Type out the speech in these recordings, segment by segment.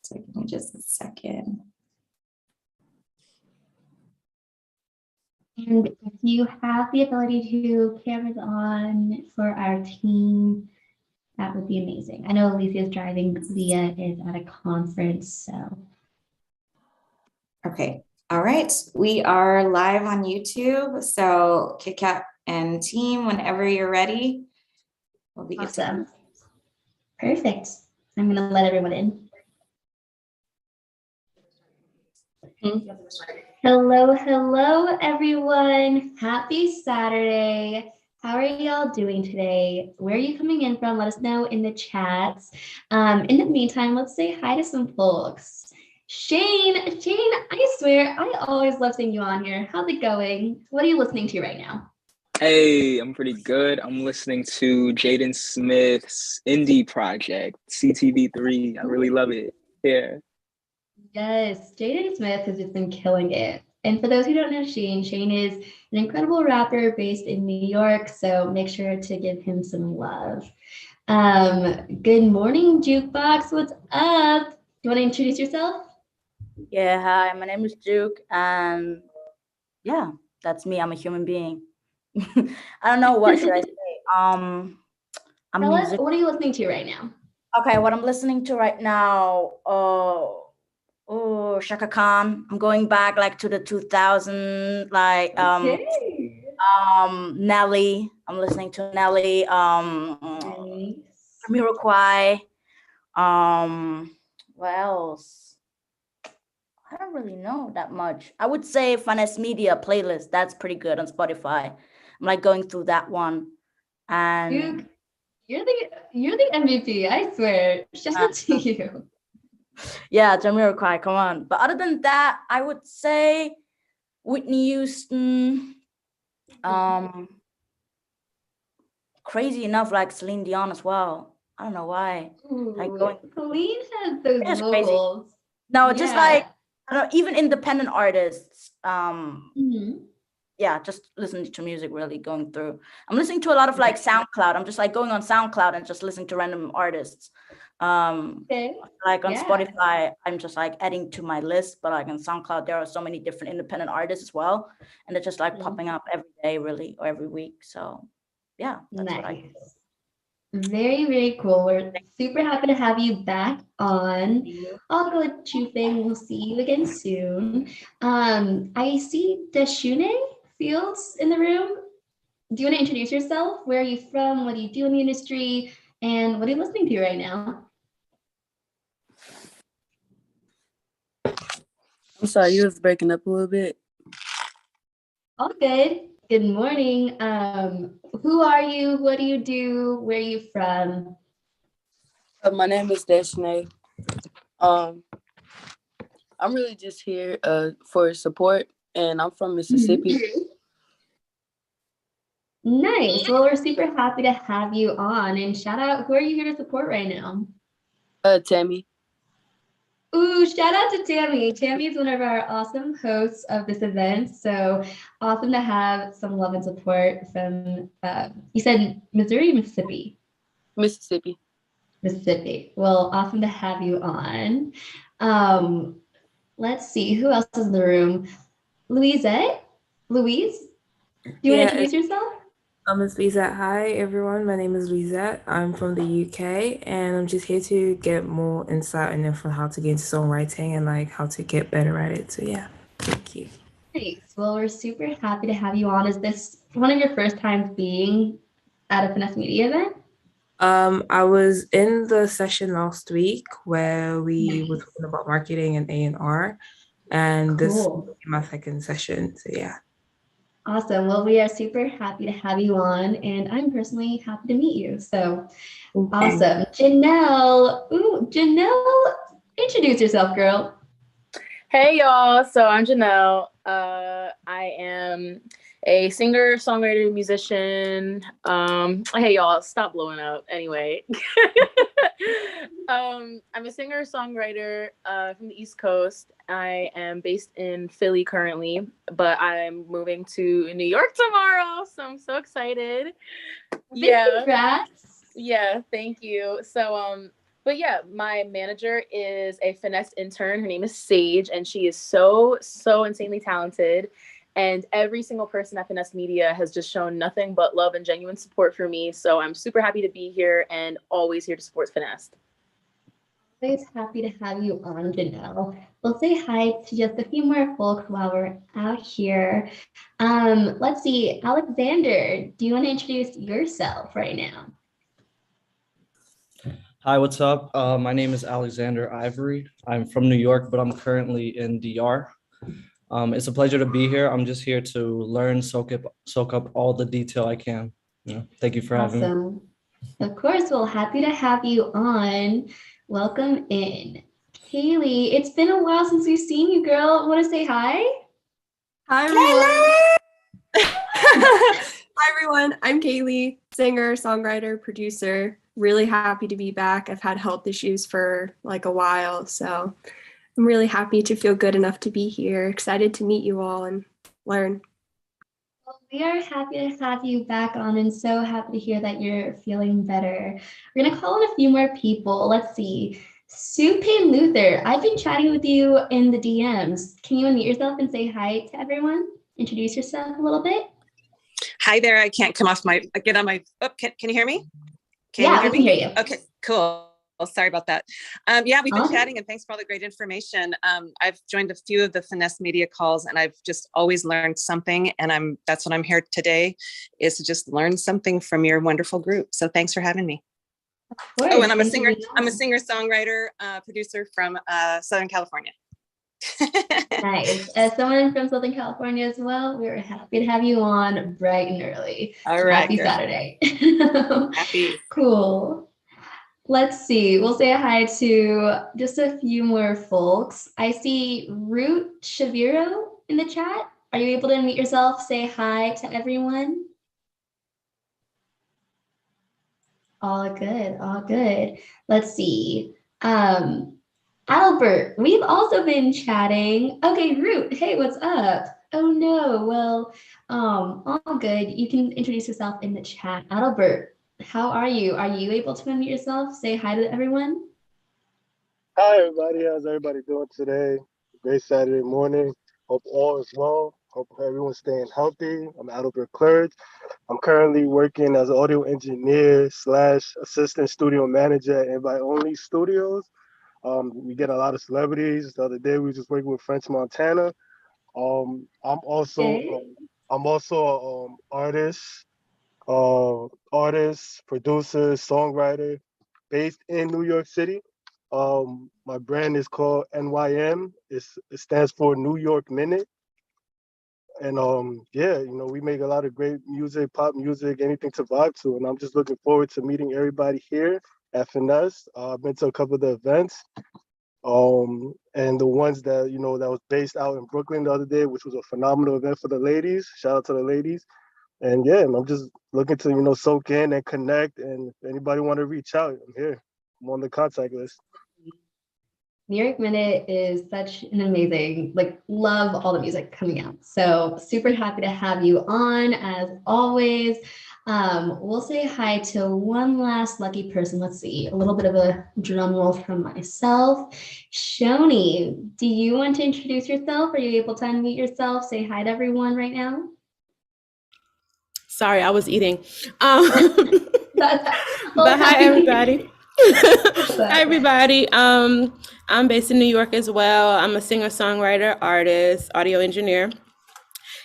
So give me just a second. And if you have the ability to cameras on for our team, that would be amazing. I know Alicia is driving, Leah is at a conference, so. Okay, all right. We are live on YouTube. So KitKat and team, whenever you're ready, we'll be Awesome. Perfect. I'm gonna let everyone in. Hello, everyone. Happy Saturday. How are y'all doing today? Where are you coming in from? Let us know in the chats. In the meantime, let's say hi to some folks. Shane, I swear, I always love seeing you on here. How's it going? What are you listening to right now? Hey, I'm pretty good. I'm listening to Jeanine Smith's indie project, CTV3. I really love it. Yeah. Yes, Jeanine Smith has just been killing it. And for those who don't know Shane is an incredible rapper based in New York, so make sure to give him some love. Good morning, Jukebox. What's up? Do you want to introduce yourself? Yeah, hi, my name is Juke, and yeah, that's me. I'm a human being. I don't know, what should I say? I'm Tell us, music. what are you listening to right now? Okay, what I'm listening to right now, Shaka Khan. I'm going back like to the 2000, like Nelly. I'm listening to Nelly. Jamiroquai. What else? I don't really know that much. I would say Finesse Media playlist. That's pretty good on Spotify. I'm like going through that one. And you're the MVP, I swear. Shout out to you. Yeah, Jamiroquai, come on. But other than that, I would say Whitney Houston. Crazy enough, like Celine Dion as well. I don't know why. Celine has those vocals. Crazy. No, just like, I don't know, even independent artists. Yeah, just listening to music, really going through. I'm listening to a lot of like SoundCloud. I'm just like going on SoundCloud and just listening to random artists. Like on Spotify, I'm just like adding to my list, but like on SoundCloud, there are so many different independent artists as well. And they're just like popping up every day, really, or every week. So yeah, that's what I do. Very, very cool. We're super happy to have you back on. I'll go with Chuefeng. We'll see you again soon. I see Dashune Fields in the room. Do you want to introduce yourself? Where are you from? What do you do in the industry? And what are you listening to right now? I'm sorry, you was breaking up a little bit. All good. Good morning. Who are you? What do you do? Where are you from? My name is Dashune. I'm really just here for support, and I'm from Mississippi. Nice. Well, we're super happy to have you on. And shout out, who are you here to support right now? Tammy. Ooh, shout out to Tammy. Tammy is one of our awesome hosts of this event. So awesome to have some love and support from, you said Missouri, Mississippi? Mississippi. Mississippi. Well, awesome to have you on. Let's see, who else is in the room? Louise? Do you want to introduce yourself? It's Lisette. Hi, everyone. My name is Lisette. I'm from the UK, and I'm just here to get more insight and info on how to get into songwriting and like how to get better at it. So yeah, thank you. Nice. Well, we're super happy to have you on. Is this one of your first times being at a Finesse Media event? I was in the session last week where we were talking about marketing and A&R, and this is my second session. So yeah. Awesome. Well, we are super happy to have you on, and I'm personally happy to meet you. So awesome. Janel. Ooh, Janel, introduce yourself, girl. Hey, y'all. So I'm Janel. I am a singer, songwriter, musician. Hey, y'all, stop blowing up. Anyway, I'm a singer, songwriter from the East Coast. I am based in Philly currently, but I'm moving to New York tomorrow, so I'm so excited. Congrats. Yeah, thank you. So But yeah, my manager is a finesse intern. Her name is Sage, and she is so insanely talented. And every single person at Finesse Media has just shown nothing but love and genuine support for me. So I'm super happy to be here and always here to support Finesse. Always happy to have you on, Janel. We'll say hi to just a few more folks while we're out here. Let's see, Alexander, do you want to introduce yourself right now? Hi, what's up? My name is Alexander Ivory. I'm from New York, but I'm currently in DR. It's a pleasure to be here. I'm just here to learn, soak up all the detail I can. Thank you for having me. Awesome. Of course, we're happy to have you on. Welcome in. Kaylee, it's been a while since we've seen you, girl. Want to say hi? Hi, everyone. Hi, everyone. I'm Kaylee, singer, songwriter, producer. Really happy to be back. I've had health issues for like a while, so I'm really happy to feel good enough to be here. Excited to meet you all and learn. Well, we are happy to have you back on and so happy to hear that you're feeling better. We're going to call in a few more people. Let's see. Supin Luther, I've been chatting with you in the DMs. Can you unmute yourself and say hi to everyone? Introduce yourself a little bit. Hi there. I can't come off get on my, can you hear me? Yeah, we can hear you. Okay, cool. Well, sorry about that. Yeah, we've been chatting and thanks for all the great information. I've joined a few of the Finesse Media calls and I've just always learned something, and that's what I'm here today, is to just learn something from your wonderful group. So thanks for having me. Oh, and I'm a singer-songwriter, producer from Southern California. Nice. As someone from Southern California as well, we're happy to have you on bright and early. All right. Happy Saturday. Happy. Cool. Let's see. We'll say hi to just a few more folks. I see Root Shaviro in the chat. Are you able to unmute yourself? Say hi to everyone. All good. All good. Let's see. Albert, we've also been chatting. Okay, Root, hey, what's up? Oh no, well, all good. You can introduce yourself in the chat. Albert, how are you? Are you able to unmute yourself? Say hi to everyone. Hi, everybody. How's everybody doing today? Great Saturday morning. Hope all is well. Hope everyone's staying healthy. I'm Albert Clerge. I'm currently working as an audio engineer / assistant studio manager at Invite Only Studios. We get a lot of celebrities. The other day we were just working with French Montana. I'm also an artist, producer, songwriter, based in New York City. My brand is called NYM. It stands for New York Minute. And yeah, we make a lot of great music, pop music, anything to vibe to. And I'm just looking forward to meeting everybody here at Finesse. I've been to a couple of the events, and the ones that that was based out in Brooklyn the other day, which was a phenomenal event for the ladies. Shout out to the ladies. And yeah, I'm just looking to soak in and connect. And if anybody want to reach out, I'm here. I'm on the contact list. New York Minute is such an amazing, love all the music coming out. So super happy to have you on as always. We'll say hi to one last lucky person. Let's see, a little bit of a drum roll from myself. Shoni, do you want to introduce yourself? Are you able to unmute yourself? Say hi to everyone right now. Sorry, I was eating. But hi, everybody. Hi, everybody. I'm based in New York as well. I'm a singer, songwriter, artist, audio engineer.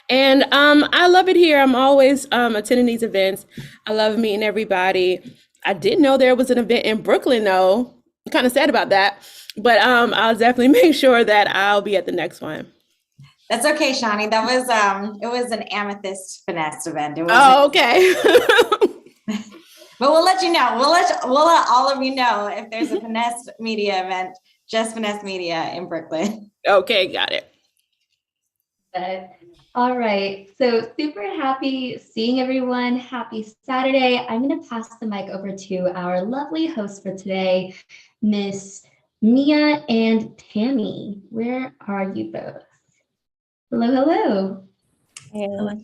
And I love it here. I'm always attending these events. I love meeting everybody. I didn't know there was an event in Brooklyn, though. I'm kind of sad about that. But I'll definitely make sure that I'll be at the next one. That's okay, Shani. That was it was an Amethyst Finesse event. Oh, okay. But we'll let you know. We'll let all of you know if there's a Finesse Media event, just Finesse Media in Brooklyn. Okay, got it. All right. So super happy seeing everyone. Happy Saturday. I'm going to pass the mic over to our lovely hosts for today, Miss Mia and Tammy. Where are you both? Hello, hello. Hello.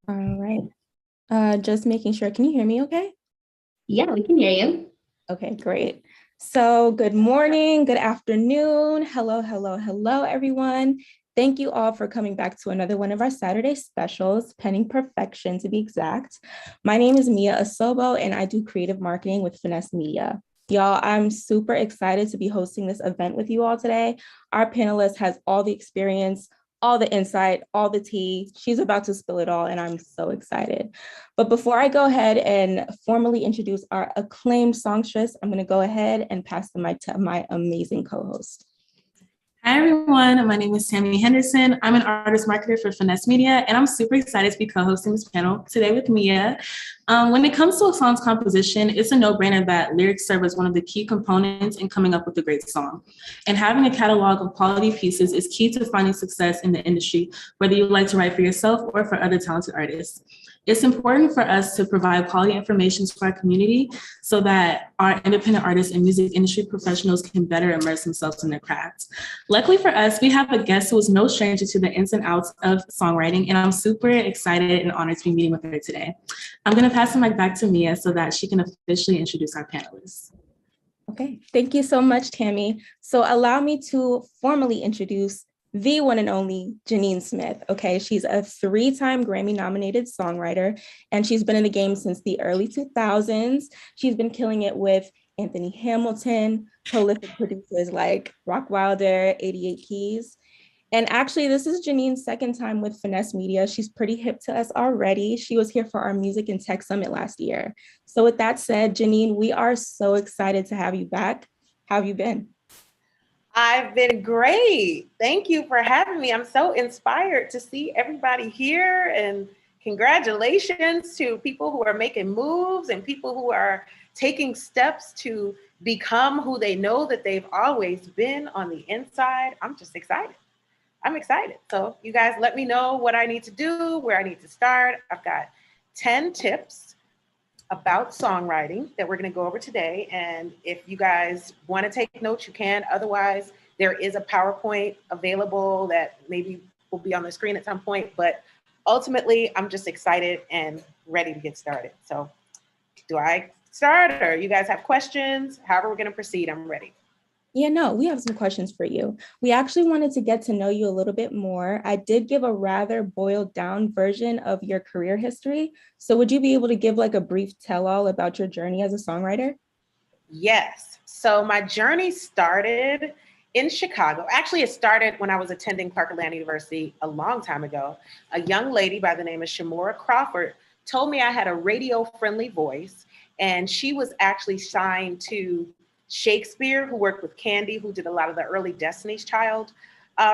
All right. Just making sure. Can you hear me okay? Yeah, we can hear you. Okay, great. So good morning, good afternoon. Hello, hello, hello, everyone. Thank you all for coming back to another one of our Saturday specials, Penning Perfection to be exact. My name is Mia Asobo, and I do creative marketing with Finesse Media. Y'all, I'm super excited to be hosting this event with you all today. Our panelist has all the experience, all the insight, all the tea. She's about to spill it all, and I'm so excited. But before I go ahead and formally introduce our acclaimed songstress, I'm going to go ahead and pass the mic to my amazing co-host. Hi, everyone. My name is Tammy Henderson. I'm an artist marketer for Finesse Media, and I'm super excited to be co-hosting this panel today with Mia. When it comes to a song's composition, it's a no-brainer that lyrics serve as one of the key components in coming up with a great song. And having a catalog of quality pieces is key to finding success in the industry, whether you like to write for yourself or for other talented artists. It's important for us to provide quality information to our community so that our independent artists and music industry professionals can better immerse themselves in their crafts. Luckily for us, we have a guest who is no stranger to the ins and outs of songwriting, and I'm super excited and honored to be meeting with her today. I'm going to pass the mic back to Mia so that she can officially introduce our panelists. Okay, thank you so much, Tammy. So allow me to formally introduce the one and only Jeanine Smith. Okay, she's a 3-time Grammy nominated songwriter, and she's been in the game since the early 2000s. She's been killing it with Anthony Hamilton, prolific producers like Rock Wilder, 88 Keys. And actually, this is Jeanine's second time with Finesse Media. She's pretty hip to us already. She was here for our Music and Tech Summit last year. So with that said, Jeanine, we are so excited to have you back. How have you been? I've been great. Thank you for having me. I'm so inspired to see everybody here, and congratulations to people who are making moves and people who are taking steps to become who they know that they've always been on the inside. I'm just excited. I'm excited. So you guys let me know what I need to do, where I need to start. I've got 10 tips about songwriting that we're going to go over today. And if you guys want to take notes, you can. Otherwise, there is a PowerPoint available that maybe will be on the screen at some point. But ultimately, I'm just excited and ready to get started. So do I start, or you guys have questions? However we're going to proceed, I'm ready. Yeah, no, we have some questions for you. We actually wanted to get to know you a little bit more. I did give a rather boiled down version of your career history. So would you be able to give like a brief tell-all about your journey as a songwriter? Yes. So my journey started in Chicago. Actually, it started when I was attending Clark Atlanta University a long time ago. A young lady by the name of Shamora Crawford told me I had a radio-friendly voice, and she was actually signed to Shakespeare, who worked with Candy, who did a lot of the early Destiny's Child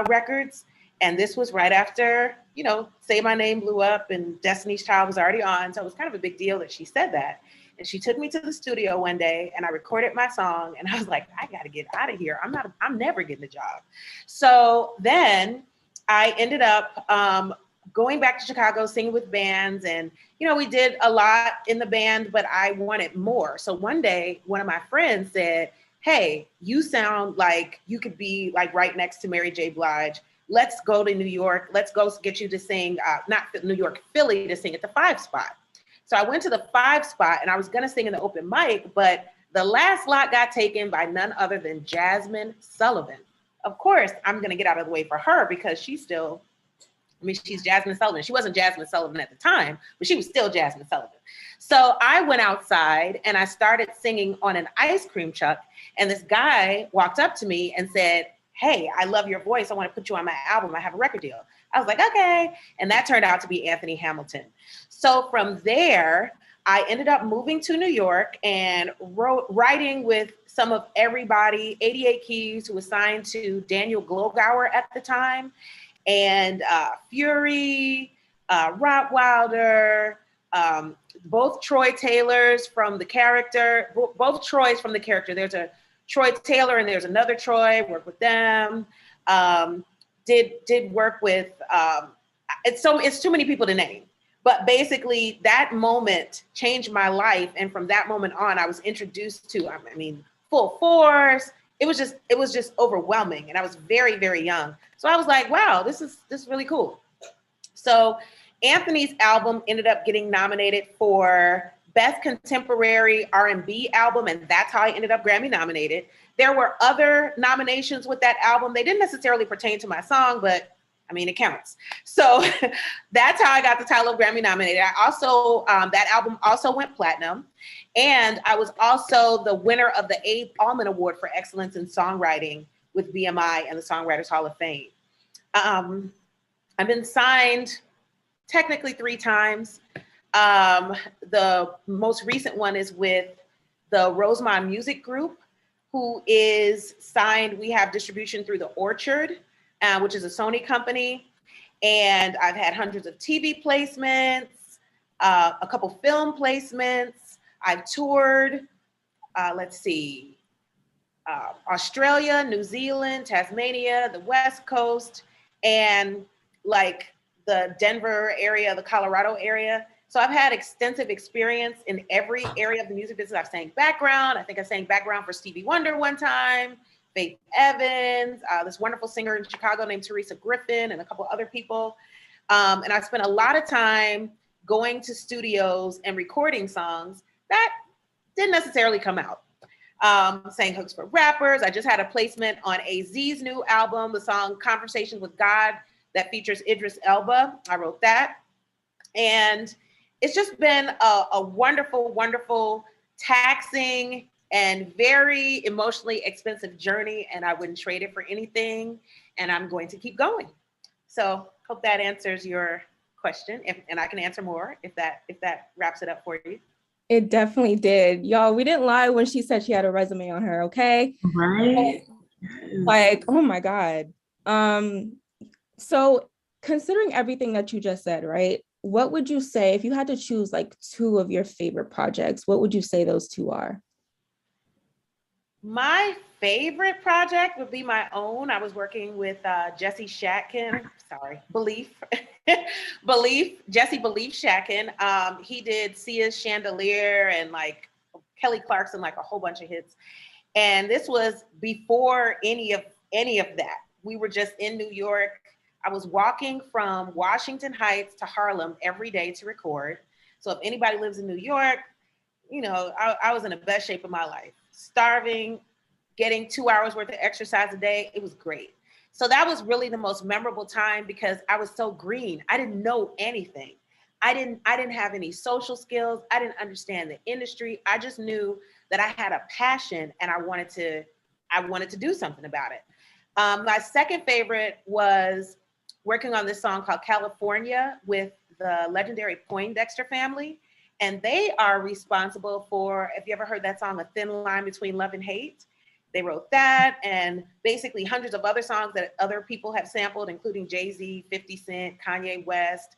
records. And this was right after, you know, Say My Name blew up and Destiny's Child was already on. So it was kind of a big deal that she said that. And she took me to the studio one day and I recorded my song, and I was like, I got to get out of here. I'm never getting a job. So then I ended up going back to Chicago, singing with bands. And, you know, we did a lot in the band, but I wanted more. So one day, one of my friends said, hey, you sound like you could be like right next to Mary J. Blige. Let's go to New York. Let's go get you to sing, not New York, Philly, to sing at the 5 spot. So I went to the 5 spot and I was going to sing in the open mic, but the last slot got taken by none other than Jasmine Sullivan. Of course, I'm going to get out of the way for her because she's Jasmine Sullivan. She wasn't Jasmine Sullivan at the time, but she was still Jasmine Sullivan. So I went outside and I started singing on an ice cream truck. And this guy walked up to me and said, hey, I love your voice. I want to put you on my album. I have a record deal. I was like, okay. And that turned out to be Anthony Hamilton. So from there, I ended up moving to New York and writing with some of everybody, 88 Keys, who was signed to Daniel Glogauer at the time, and Fury, Rottweiler, both Troy Taylors from the character, both Troys from the character. There's a Troy Taylor and there's another Troy, worked with them. Did work with, it's too many people to name. But basically that moment changed my life. And from that moment on, I was introduced to, Full Force. It was just overwhelming. And I was very, very young. So I was like, wow, this is really cool. So Anthony's album ended up getting nominated for Best Contemporary R&B Album, and that's how I ended up Grammy nominated. There were other nominations with that album. They didn't necessarily pertain to my song, but I mean, it counts. So that's how I got the title of Grammy nominated. I also, that album also went platinum. And I was also the winner of the Abe Allman Award for Excellence in Songwriting with BMI and the Songwriters Hall of Fame. I've been signed technically 3 times. The most recent one is with the Rosemont Music Group, who is signed. We have distribution through The Orchard, which is a Sony company. And I've had hundreds of TV placements, a couple film placements. I've toured, Australia, New Zealand, Tasmania, the West Coast, and like the Denver area, the Colorado area. So I've had extensive experience in every area of the music business. I've sang background. I think I sang background for Stevie Wonder one time, Faith Evans, this wonderful singer in Chicago named Teresa Griffin, and a couple other people. And I spent a lot of time going to studios and recording songs that didn't necessarily come out. Sang hooks for rappers. I just had a placement on AZ's new album, the song Conversations with God, that features Idris Elba. I wrote that. And it's just been a wonderful, wonderful, taxing, and very emotionally expensive journey. And I wouldn't trade it for anything. And I'm going to keep going. So hope that answers your question. And I can answer more if that wraps it up for you. It definitely did. Y'all, we didn't lie when she said she had a resume on her, okay? Right. Like, oh my God. So considering everything that you just said, right? What would you say, if you had to choose like 2 of your favorite projects, what would you say those 2 are? My favorite project would be my own. I was working with Jesse Shatkin, Jesse Belief Shatkin. He did Sia's Chandelier and like Kelly Clarkson, like a whole bunch of hits. And this was before any of that. We were just in New York. I was walking from Washington Heights to Harlem every day to record. So if anybody lives in New York, you know, I was in the best shape of my life. Starving, getting 2 hours worth of exercise a day. It was great. So that was really the most memorable time because I was so green. I didn't know anything. I didn't have any social skills. I didn't understand the industry. I just knew that I had a passion and I wanted to do something about it. My second favorite was working on this song called California with the legendary Poindexter family. And they are responsible for, if you ever heard that song, A Thin Line Between Love and Hate, they wrote that and basically hundreds of other songs that other people have sampled, including Jay-Z, 50 Cent, Kanye West.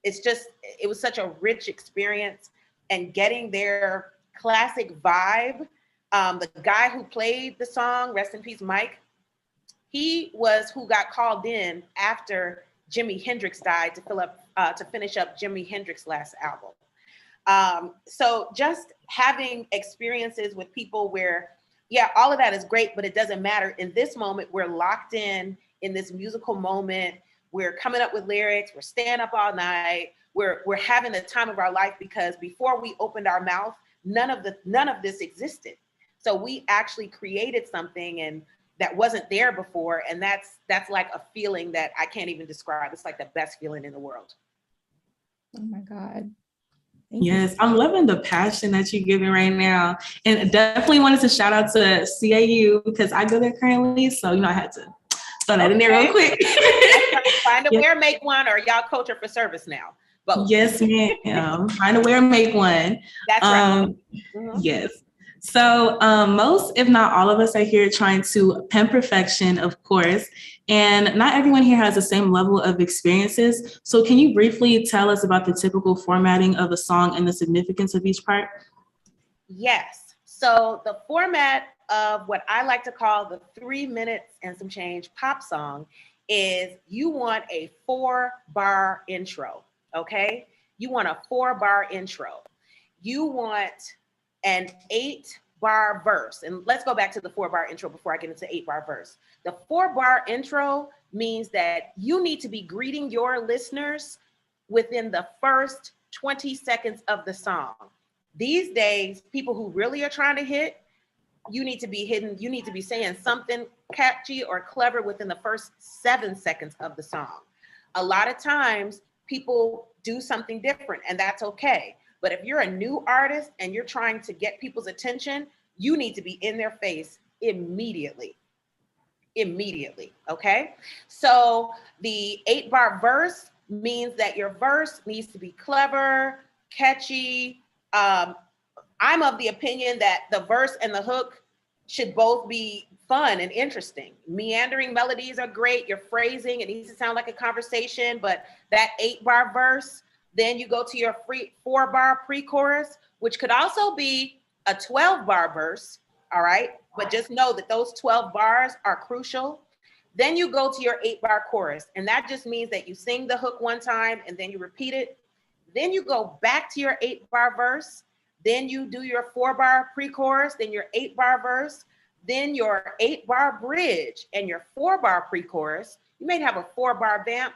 It was such a rich experience, and getting their classic vibe. The guy who played the song, rest in peace, Mike, he was who got called in after Jimi Hendrix died to finish up Jimi Hendrix's last album. So just having experiences with people where, yeah, all of that is great, but it doesn't matter. In this moment, we're locked in this musical moment. We're coming up with lyrics. We're staying up all night. We're having the time of our life because before we opened our mouth, none of this existed. So we actually created something and that wasn't there before. And that's like a feeling that I can't even describe. It's like the best feeling in the world. Oh my God. Yes, I'm loving the passion that you're giving right now. And definitely wanted to shout out to CAU because I go there currently. So, I had to throw that in there real quick. Find a wear, make one, or y'all coach her for service now. Both. Yes, ma'am. Find a wear, make one. That's right. Yes. So most, if not all of us are here trying to pimp perfection, of course, and not everyone here has the same level of experiences. So can you briefly tell us about the typical formatting of a song and the significance of each part? Yes. So the format of what I like to call the 3 minutes and some change pop song is you want a 4-bar intro, okay? You want a 4-bar intro. You want an 8-bar verse. And let's go back to the 4-bar intro before I get into 8-bar verse. The 4-bar intro means that you need to be greeting your listeners within the first 20 seconds of the song. These days, people who really are trying to hit, you need to be hidden. You need to be saying something catchy or clever within the first 7 seconds of the song. A lot of times people do something different, and that's okay. But if you're a new artist and you're trying to get people's attention, you need to be in their face immediately. Immediately, okay? So the 8-bar verse means that your verse needs to be clever, catchy. I'm of the opinion that the verse and the hook should both be fun and interesting. Meandering melodies are great. Your phrasing, it needs to sound like a conversation, but that 8-bar verse, then you go to your 4-bar pre-chorus, which could also be a 12-bar verse, all right? But just know that those 12 bars are crucial. Then you go to your 8-bar chorus, and that just means that you sing the hook one time and then you repeat it. Then you go back to your 8-bar verse. Then you do your 4-bar pre-chorus, then your 8-bar verse, then your 8-bar bridge and your 4-bar pre-chorus. You may have a 4-bar vamp,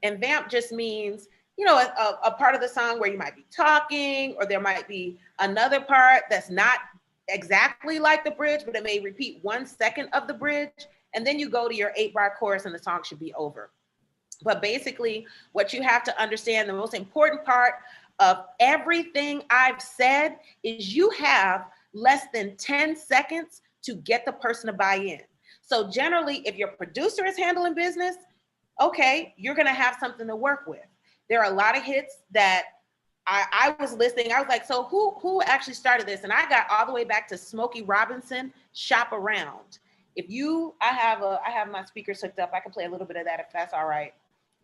and vamp just means, you know, a part of the song where you might be talking, or there might be another part that's not exactly like the bridge, but it may repeat 1 second of the bridge. And then you go to your 8-bar chorus and the song should be over. But basically what you have to understand, the most important part of everything I've said is you have less than 10 seconds to get the person to buy in. So generally, if your producer is handling business, okay, you're gonna have something to work with. There are a lot of hits that I was listening, I was like, so who actually started this? And I got all the way back to Smokey Robinson, Shop Around. I have my speakers hooked up, I can play a little bit of that if that's all right.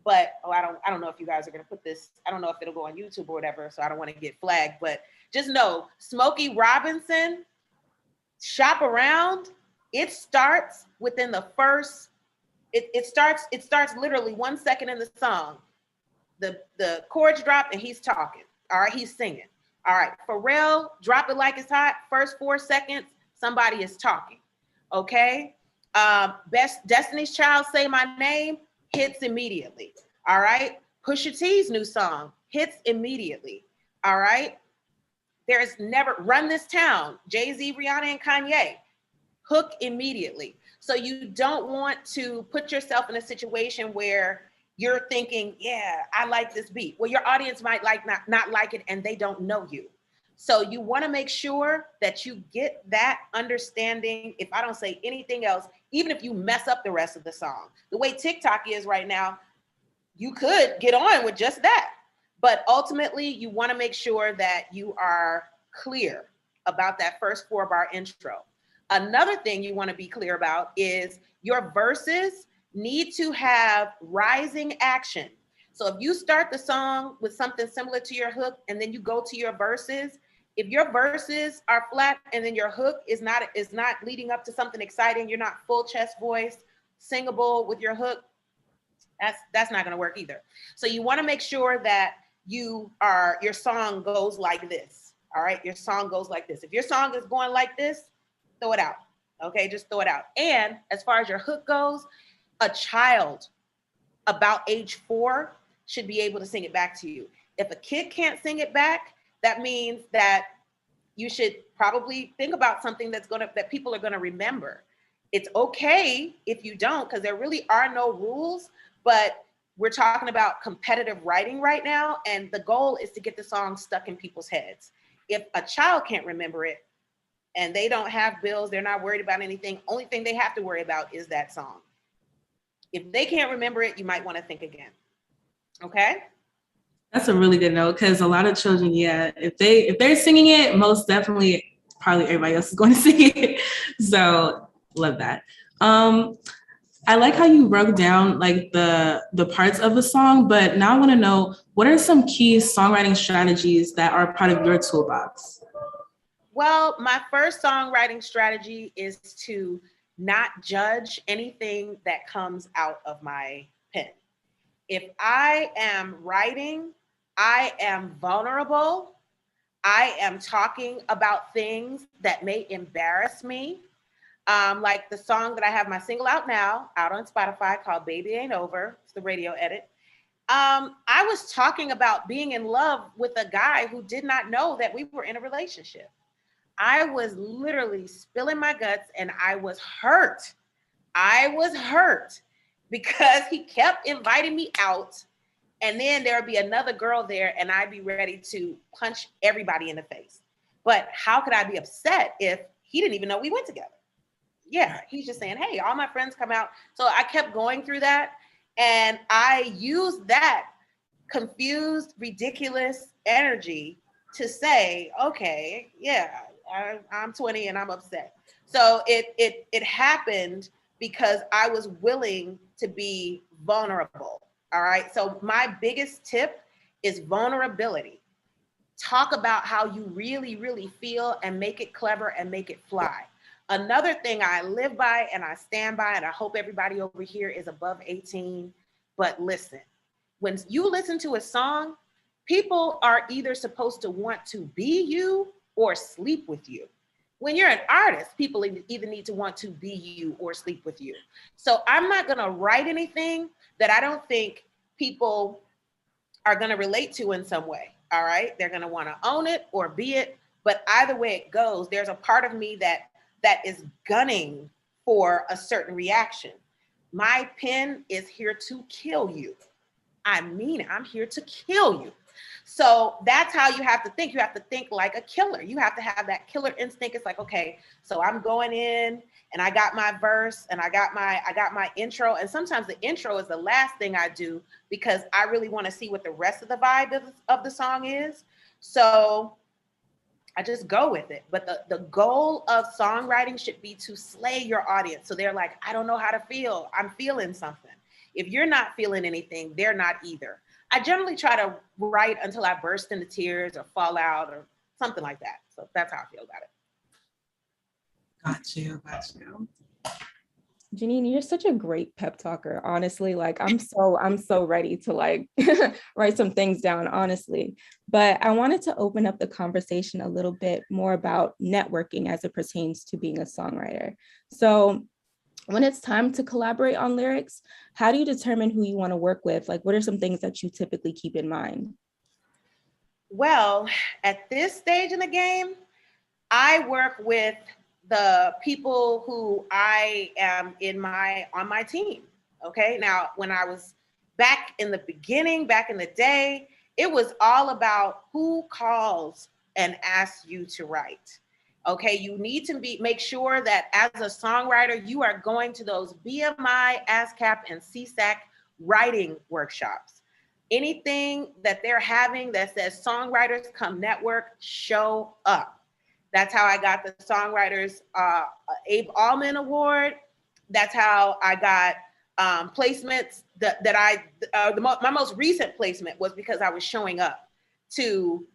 But I don't know if you guys are gonna put this, I don't know if it'll go on YouTube or whatever, so I don't wanna get flagged, but just know, Smokey Robinson, Shop Around, it starts within the first, it starts literally 1 second in the song. The chords drop and he's talking, all right, he's singing. All right, Pharrell, Drop It Like It's Hot, first 4 seconds, somebody is talking, okay? Destiny's Child, Say My Name, hits immediately, all right? Pusha T's new song hits immediately, all right? There's never, Run This Town, Jay-Z, Rihanna, and Kanye, hook immediately. So you don't want to put yourself in a situation where you're thinking, yeah, I like this beat. Well, your audience might not like it and they don't know you. So you wanna make sure that you get that understanding. If I don't say anything else, even if you mess up the rest of the song, the way TikTok is right now, you could get on with just that. But ultimately, you wanna make sure that you are clear about that first 4-bar intro. Another thing you wanna be clear about is your verses need to have rising action. So if you start the song with something similar to your hook and then you go to your verses, if your verses are flat and then your hook is not leading up to something exciting, you're not full chest voice, singable with your hook, that's not gonna work either. So you wanna make sure that your song goes like this, all right? Your song goes like this. If your song is going like this, throw it out, okay? Just throw it out. And as far as your hook goes, a child about age 4 should be able to sing it back to you. If a kid can't sing it back, that means that you should probably think about something that people are gonna remember. It's okay if you don't, because there really are no rules, but we're talking about competitive writing right now, and the goal is to get the song stuck in people's heads. If a child can't remember it and they don't have bills, they're not worried about anything, only thing they have to worry about is that song. If they can't remember it, you might want to think again. Okay? That's a really good note, because a lot of children, yeah, if they're singing it, most definitely, probably everybody else is going to sing it. So love that. I like how you broke down like the parts of the song, but now I want to know, what are some key songwriting strategies that are part of your toolbox? Well, my first songwriting strategy is to not judge anything that comes out of my pen. If I am writing, I am vulnerable. I am talking about things that may embarrass me. Like the song that I have my single out now, out on Spotify, called Baby Ain't Over. It's the radio edit. I was talking about being in love with a guy who did not know that we were in a relationship. I was literally spilling my guts and I was hurt. I was hurt because he kept inviting me out, and then there would be another girl there and I'd be ready to punch everybody in the face. But how could I be upset if he didn't even know we went together? Yeah, he's just saying, hey, all my friends come out. So I kept going through that, and I used that confused, ridiculous energy to say, okay, yeah, I'm 20 and I'm upset. So it happened because I was willing to be vulnerable. All right. So my biggest tip is vulnerability. Talk about how you really, really feel and make it clever and make it fly. Another thing I live by and I stand by, and I hope everybody over here is above 18, but listen, when you listen to a song, people are either supposed to want to be you or sleep with you. When you're an artist, people either need to want to be you or sleep with you. So I'm not gonna write anything that I don't think people are gonna relate to in some way, all right? They're gonna wanna own it or be it, but either way it goes, there's a part of me that is gunning for a certain reaction. My pen is here to kill you. I mean it, I'm here to kill you. So that's how you have to think. You have to think like a killer. You have to have that killer instinct. It's like, okay, so I'm going in and I got my verse and I got my intro. And sometimes the intro is the last thing I do because I really want to see what the rest of the vibe of the song is. So I just go with it. But the goal of songwriting should be to slay your audience. So they're like, I don't know how to feel. I'm feeling something. If you're not feeling anything, they're not either. I generally try to write until I burst into tears or fall out or something like that. So that's how I feel about it. Got you. Jeanine, you're such a great pep talker. Honestly, like I'm so ready to like write some things down, honestly. But I wanted to open up the conversation a little bit more about networking as it pertains to being a songwriter. So when it's time to collaborate on lyrics, how do you determine who you want to work with? Like, what are some things that you typically keep in mind? Well, at this stage in the game, I work with the people who I am on my team. Okay. Now, when I was back in the beginning, back in the day, it was all about who calls and asks you to write. Okay, you need to make sure that as a songwriter, you are going to those BMI, ASCAP, and CSAC writing workshops. Anything that they're having that says songwriters come network, show up. That's how I got the Songwriters Abe Allman Award. That's how I got placements my most recent placement was because I was showing up to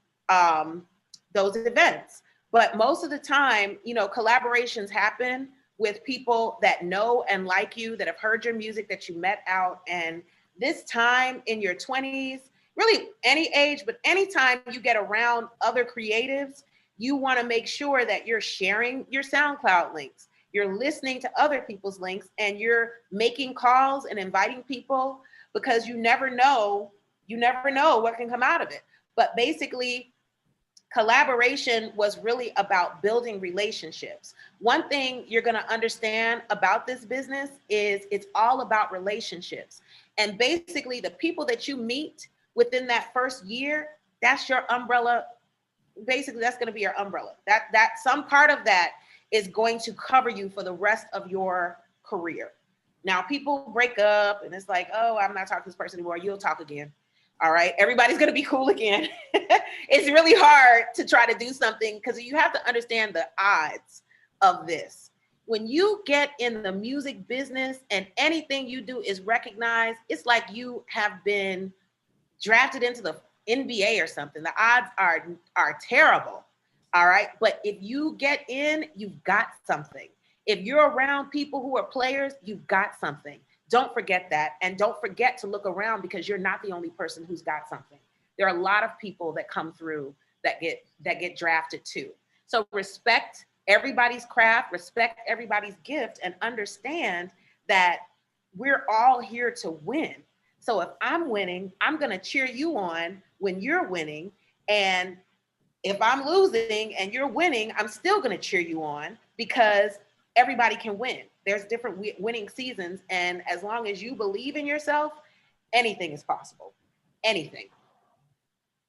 those events. But most of the time, you know, collaborations happen with people that know and like you, that have heard your music, that you met out. And this time in your 20s, really any age, but anytime you get around other creatives, you want to make sure that you're sharing your SoundCloud links, you're listening to other people's links, and you're making calls and inviting people, because you never know what can come out of it. But basically, collaboration was really about building relationships. One thing you're going to understand about this business is it's all about relationships. And basically, the people that you meet within that first year, that's your umbrella. Basically, that's going to be your umbrella. That some part of that is going to cover you for the rest of your career. Now, people break up and it's like, oh, I'm not talking to this person anymore. You'll talk again. All right, everybody's gonna be cool again. It's really hard to try to do something because you have to understand the odds of this. When you get in the music business and anything you do is recognized, it's like you have been drafted into the NBA or something. The odds are terrible, all right? But if you get in, you've got something. If you're around people who are players, you've got something. Don't forget that. And don't forget to look around, because you're not the only person who's got something. There are a lot of people that come through that get drafted too. So respect everybody's craft, respect everybody's gift, and understand that we're all here to win. So if I'm winning, I'm going to cheer you on when you're winning. And if I'm losing and you're winning, I'm still going to cheer you on, because everybody can win. There's different winning seasons. And as long as you believe in yourself, anything is possible. Anything.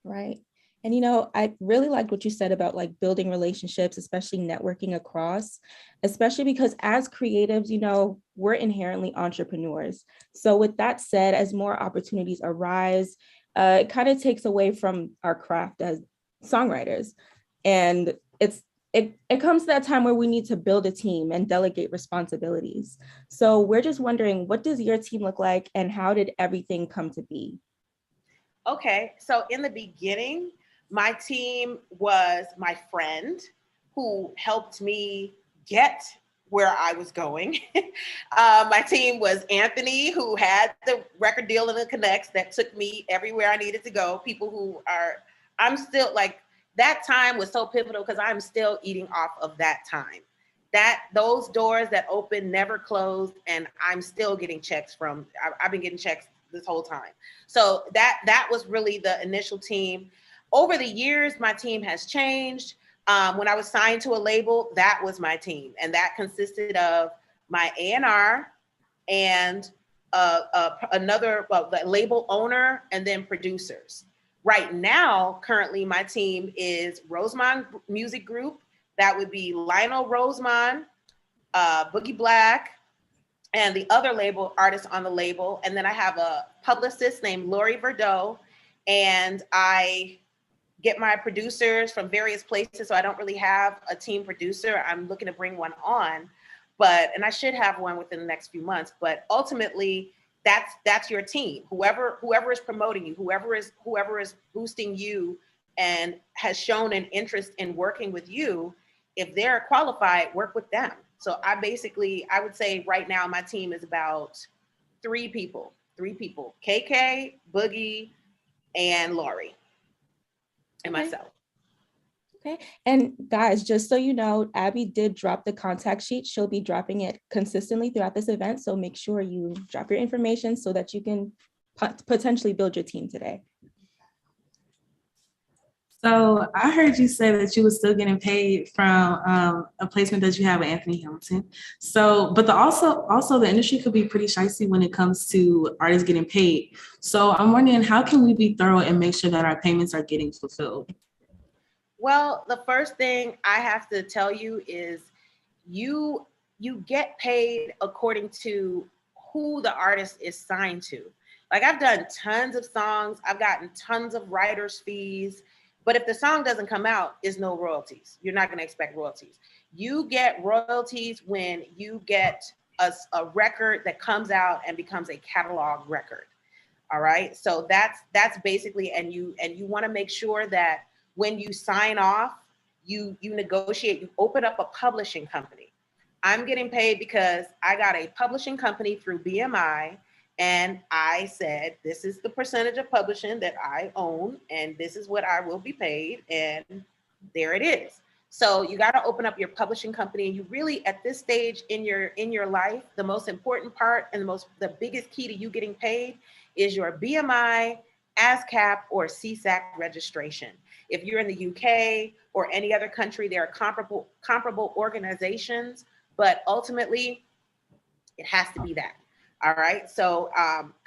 Right. And, you know, I really liked what you said about like building relationships, especially networking across, especially because as creatives, you know, we're inherently entrepreneurs. So with that said, as more opportunities arise, it kind of takes away from our craft as songwriters. And it comes to that time where we need to build a team and delegate responsibilities. So we're just wondering, what does your team look like and how did everything come to be? Okay, so in the beginning, my team was my friend who helped me get where I was going. My team was Anthony, who had the record deal and the connects that took me everywhere I needed to go. People who I'm still like, that time was so pivotal because I'm still eating off of that time. Those doors that opened never closed, and I'm still getting checks from, I've been getting checks this whole time. So that was really the initial team. Over the years, my team has changed. When I was signed to a label, that was my team. And that consisted of my A&R and another label owner, and then producers. Right now, currently, my team is Rosemont Music Group. That would be Lionel Rosemont, Boogie Black, and the other label artists on the label. And then I have a publicist named Lori Verdot, and I get my producers from various places. So I don't really have a team producer. I'm looking to bring one on, and I should have one within the next few months. But ultimately, that's your team. Whoever is promoting you, whoever is boosting you and has shown an interest in working with you, if they're qualified, work with them. So I would say right now my team is about three people, KK, Boogie, and Lori, and myself. Okay. And guys, just so you know, Abby did drop the contact sheet. She'll be dropping it consistently throughout this event. So make sure you drop your information so that you can potentially build your team today. So I heard you say that you were still getting paid from a placement that you have with Anthony Hamilton. So, but also the industry could be pretty shicey when it comes to artists getting paid. So I'm wondering, how can we be thorough and make sure that our payments are getting fulfilled? Well, the first thing I have to tell you is you get paid according to who the artist is signed to. Like, I've done tons of songs, I've gotten tons of writers' fees, but if the song doesn't come out, it's no royalties. You're not going to expect royalties. You get royalties when you get a record that comes out and becomes a catalog record. All right. So that's basically, and you want to make sure that when you sign off, you negotiate, you open up a publishing company. I'm getting paid because I got a publishing company through BMI. And I said, this is the percentage of publishing that I own, and this is what I will be paid. And there it is. So you got to open up your publishing company. And you really, at this stage in your life, the most important part and the biggest key to you getting paid is your BMI, ASCAP, or CSAC registration. If you're in the UK or any other country, there are comparable organizations, but ultimately it has to be that. All right, so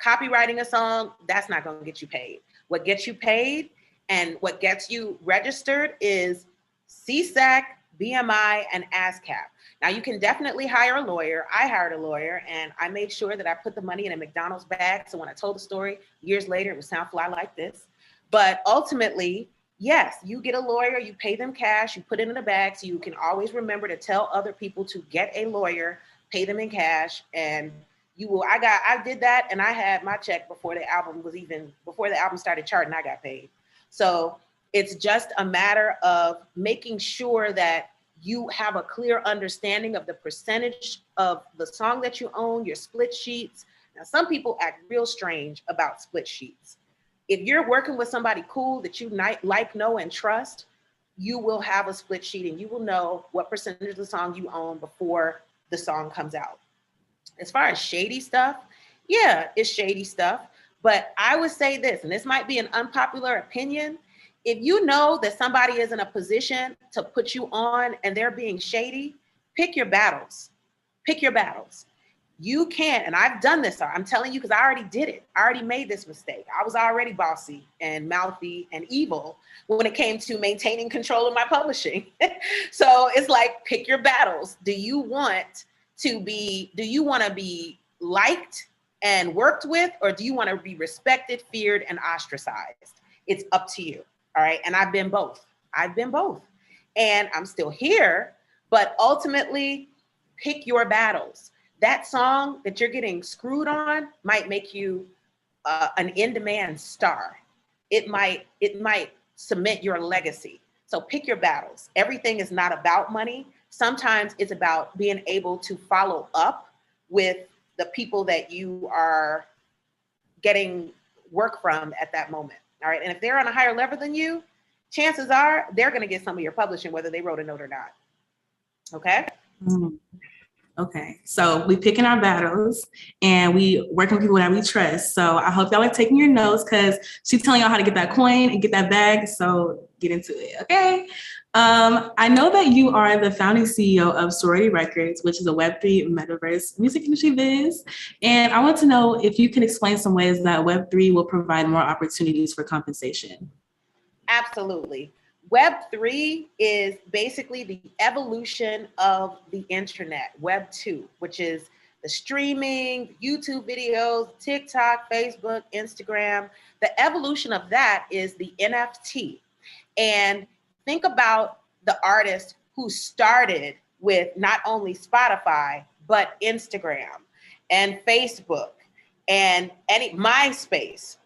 copywriting a song, that's not going to get you paid. What gets you paid and what gets you registered is CSAC, BMI, and ASCAP. Now, you can definitely hire a lawyer. I hired a lawyer, and I made sure that I put the money in a McDonald's bag. So when I told the story years later, it would sound fly like this. But ultimately, yes, you get a lawyer, you pay them cash, you put it in a bag, so you can always remember to tell other people to get a lawyer, pay them in cash, and you will. I did that, and I had my check before the album started charting. I got paid. So it's just a matter of making sure that you have a clear understanding of the percentage of the song that you own, your split sheets. Now, some people act real strange about split sheets. If you're working with somebody cool that you like, know, and trust, you will have a split sheet and you will know what percentage of the song you own before the song comes out. As far as shady stuff, yeah, it's shady stuff, But I would say this, and this might be an unpopular opinion. If you know that somebody is in a position to put you on and they're being shady, pick your battles. Pick your battles. You can, and I've done this, I'm telling you, because I already did it. I already made this mistake. I was already bossy and mouthy and evil when it came to maintaining control of my publishing. So it's like, pick your battles. Do you want to be liked and worked with, or do you want to be respected, feared, and ostracized? It's up to you. All right. And I've been both. And I'm still here, but ultimately pick your battles. That song that you're getting screwed on might make you an in-demand star. It might cement your legacy. So pick your battles. Everything is not about money. Sometimes it's about being able to follow up with the people that you are getting work from at that moment. All right. And if they're on a higher level than you, chances are they're going to get some of your publishing, whether they wrote a note or not. Okay. Okay, so we picking our battles and we working with people that we trust. So I hope y'all are taking your notes, because she's telling y'all how to get that coin and get that bag. So get into it, okay? I know that you are the founding CEO of Sorority Records, which is a Web3 metaverse music industry biz. And I want to know if you can explain some ways that Web3 will provide more opportunities for compensation. Absolutely. Web3 is basically the evolution of the internet. Web 2, which is the streaming, YouTube videos, TikTok, Facebook, Instagram. The evolution of that is the NFT. And think about the artist who started with not only Spotify, but Instagram and Facebook and MySpace.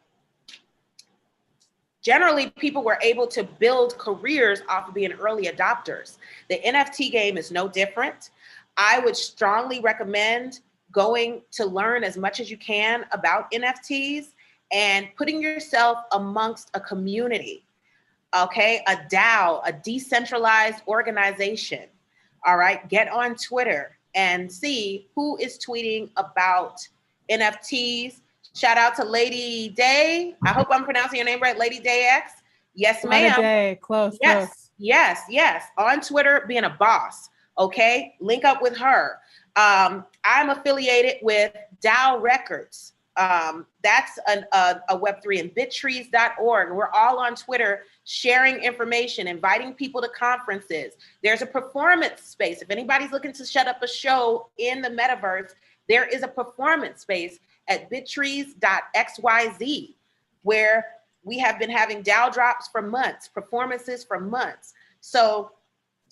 Generally, people were able to build careers off of being early adopters. The NFT game is no different. I would strongly recommend going to learn as much as you can about NFTs and putting yourself amongst a community, okay? A DAO, a decentralized organization, all right? Get on Twitter and see who is tweeting about NFTs. Shout out to Lady Day. I hope I'm pronouncing your name right, Lady Day X. Yes, ma'am. Day. Close. Yes. On Twitter, being a boss. Okay, link up with her. I'm affiliated with DAO Records. That's a Web3 and bittrees.org. We're all on Twitter sharing information, inviting people to conferences. There's a performance space. If anybody's looking to set up a show in the metaverse, there is a performance space at bittrees.xyz, where we have been having DAO drops for months, performances for months. So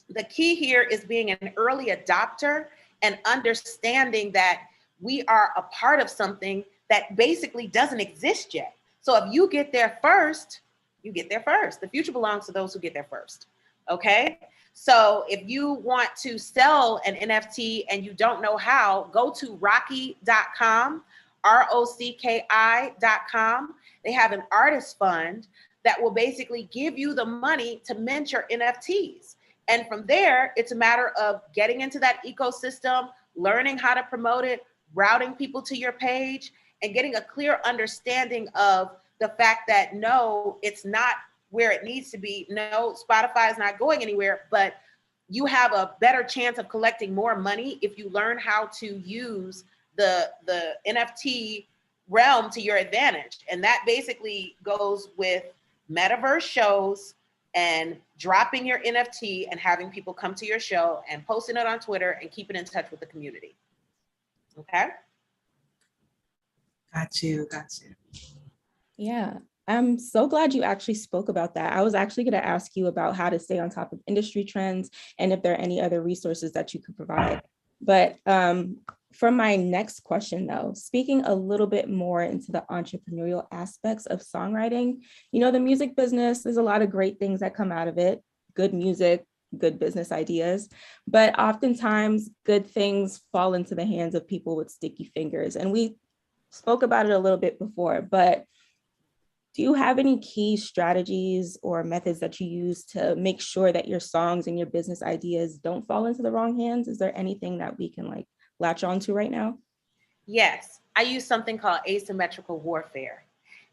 the key here is being an early adopter and understanding that we are a part of something that basically doesn't exist yet. So if you get there first, you get there first. The future belongs to those who get there first, okay? So if you want to sell an NFT and you don't know how, go to rocky.com, ROCKI.com. They have an artist fund that will basically give you the money to mint your NFTs. And from there, it's a matter of getting into that ecosystem, learning how to promote it, routing people to your page, and getting a clear understanding of the fact that no, it's not where it needs to be. No, Spotify is not going anywhere, but you have a better chance of collecting more money if you learn how to use the NFT realm to your advantage. And that basically goes with metaverse shows and dropping your NFT and having people come to your show and posting it on Twitter and keeping in touch with the community. Okay? Got you. Yeah, I'm so glad you actually spoke about that. I was actually going to ask you about how to stay on top of industry trends and if there are any other resources that you could provide. But for my next question, though, speaking a little bit more into the entrepreneurial aspects of songwriting, you know, the music business, there's a lot of great things that come out of it, good music, good business ideas, but oftentimes good things fall into the hands of people with sticky fingers. And we spoke about it a little bit before, but do you have any key strategies or methods that you use to make sure that your songs and your business ideas don't fall into the wrong hands? Is there anything that we can like latch on to right now? Yes, I use something called asymmetrical warfare.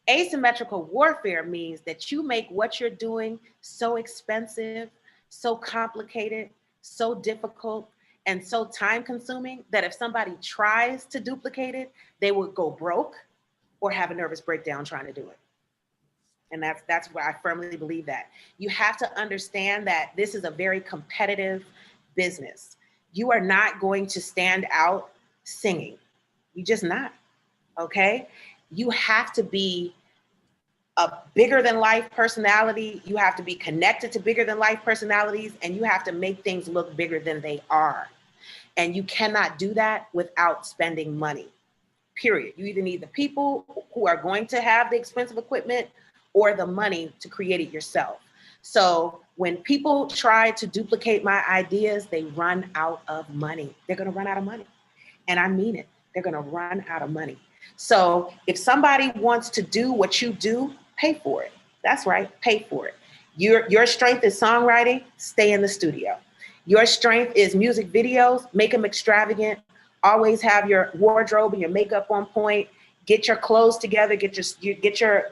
Asymmetrical warfare means that you make what you're doing so expensive, so complicated, so difficult, and so time consuming that if somebody tries to duplicate it, they will go broke or have a nervous breakdown trying to do it. And that's why I firmly believe that. You have to understand that this is a very competitive business. You are not going to stand out singing. You're just not, okay? You have to be a bigger than life personality. You have to be connected to bigger than life personalities, and you have to make things look bigger than they are. And you cannot do that without spending money, period. You either need the people who are going to have the expensive equipment or the money to create it yourself. So when people try to duplicate my ideas, they run out of money. They're gonna run out of money. And I mean it, they're gonna run out of money. So if somebody wants to do what you do, pay for it. That's right, pay for it. Your strength is songwriting, stay in the studio. Your strength is music videos, make them extravagant. Always have your wardrobe and your makeup on point. Get your clothes together. Get your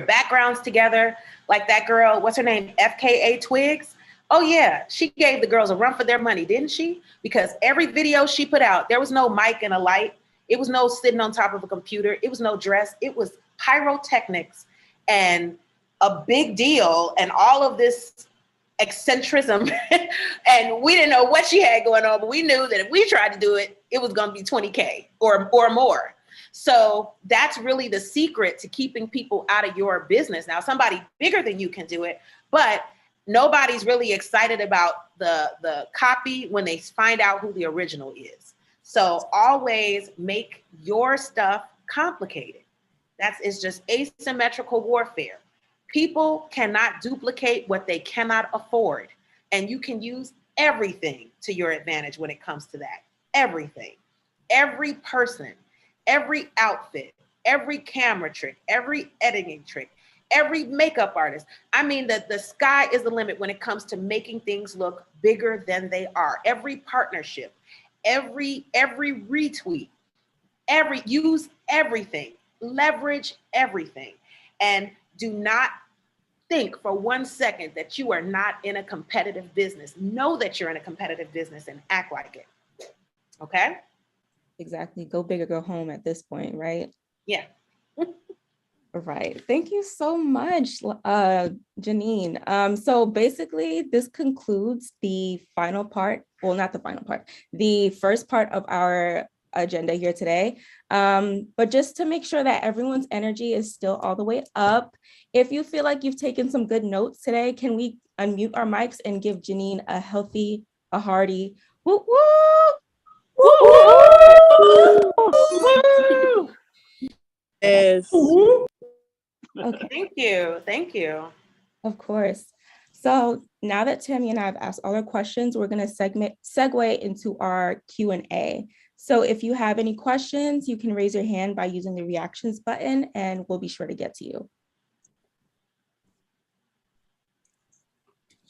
backgrounds together. Like that girl, what's her name? FKA Twigs. Oh yeah, she gave the girls a run for their money, didn't she? Because every video she put out, there was no mic and a light. It was no sitting on top of a computer. It was no dress. It was pyrotechnics and a big deal and all of this eccentricism. And we didn't know what she had going on, but we knew that if we tried to do it, it was going to be 20K or more. So that's really the secret to keeping people out of your business. Now, somebody bigger than you can do it, but nobody's really excited about the copy when they find out who the original is. So always make your stuff complicated. It's just asymmetrical warfare. People cannot duplicate what they cannot afford. And you can use everything to your advantage when it comes to that. Everything. Every person, every outfit, every camera trick, every editing trick, every makeup artist. I mean, the sky is the limit when it comes to making things look bigger than they are. Every partnership, every retweet, use everything, leverage everything. And do not think for 1 second that you are not in a competitive business. Know that you're in a competitive business and act like it. Okay? Exactly. Go big or go home at this point, right? Yeah. Right. Thank you so much, Jeanine. So basically, this concludes the final part. Well, not the final part, the first part of our agenda here today. But just to make sure that everyone's energy is still all the way up, if you feel like you've taken some good notes today, can we unmute our mics and give Jeanine a hearty whoop whoop? Woo woo! Yes. Okay. Thank you. Of course. So now that Tammy and I have asked all our questions, we're going to segue into our Q&A. So if you have any questions, you can raise your hand by using the reactions button and we'll be sure to get to you.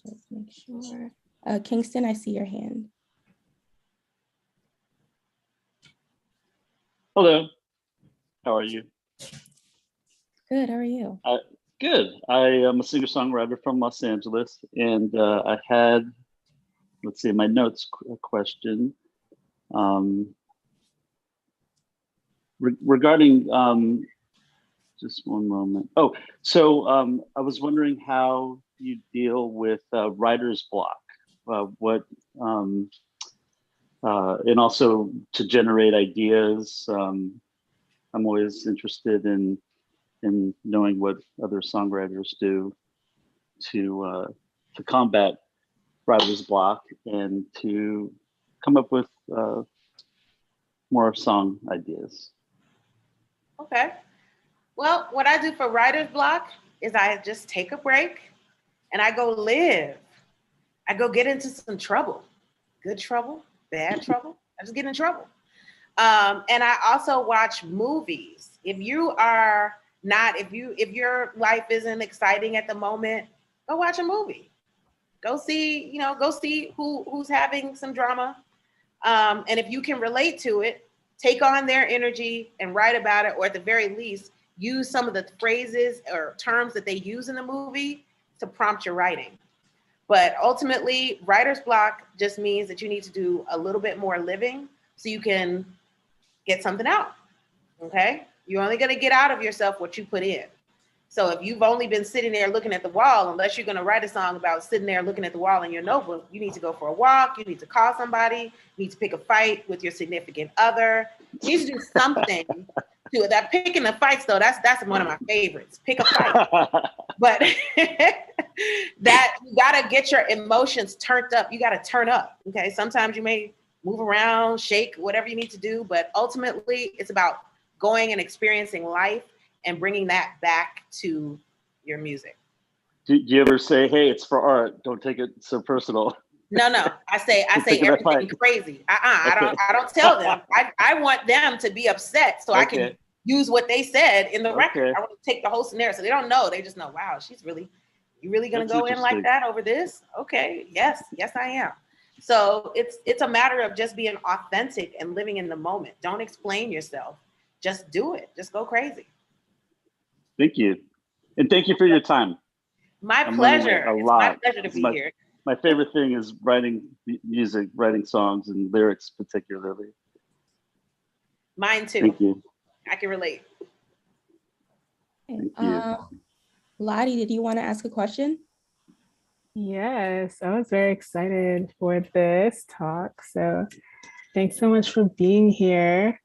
Just make sure. Kingston, I see your hand. Hello, how are you? Good, how are you? Good. I am a singer-songwriter from Los Angeles, and I had, let's see, my notes question regarding, just one moment. Oh, so I was wondering how you deal with writer's block, and also to generate ideas. I'm always interested in knowing what other songwriters do to combat writer's block and to come up with more song ideas. Okay. Well, what I do for writer's block is I just take a break and I go live. I go get into some trouble. Good trouble, bad trouble. I just get in trouble. And I also watch movies. If your life isn't exciting at the moment, go watch a movie. Go see who's having some drama. And if you can relate to it, take on their energy and write about it, or at the very least, use some of the phrases or terms that they use in the movie to prompt your writing. But ultimately, writer's block just means that you need to do a little bit more living so you can get something out, okay? You're only gonna get out of yourself what you put in. So if you've only been sitting there looking at the wall, unless you're gonna write a song about sitting there looking at the wall in your notebook, you need to go for a walk, you need to call somebody, you need to pick a fight with your significant other. You need to do something to that. Picking the fights though, that's one of my favorites. Pick a fight. But that you gotta get your emotions turned up. You gotta turn up, okay? Sometimes you may move around, shake, whatever you need to do, but ultimately it's about going and experiencing life and bringing that back to your music. Do you ever say, hey, it's for art, don't take it so personal? No, I say everything crazy. I don't tell them. I want them to be upset so I can use what they said in the record. I want to take the whole scenario so they don't know. They just know, wow, you really gonna go in like that over this? Okay, yes, I am. So it's a matter of just being authentic and living in the moment. Don't explain yourself. Just do it. Just go crazy. Thank you. And thank you for your time. My pleasure. A lot. It's my pleasure to be here. My favorite thing is writing music, writing songs and lyrics particularly. Mine too. Thank you. I can relate. Thank you. Lottie, did you want to ask a question? Yes, I was very excited for this talk. So thanks so much for being here.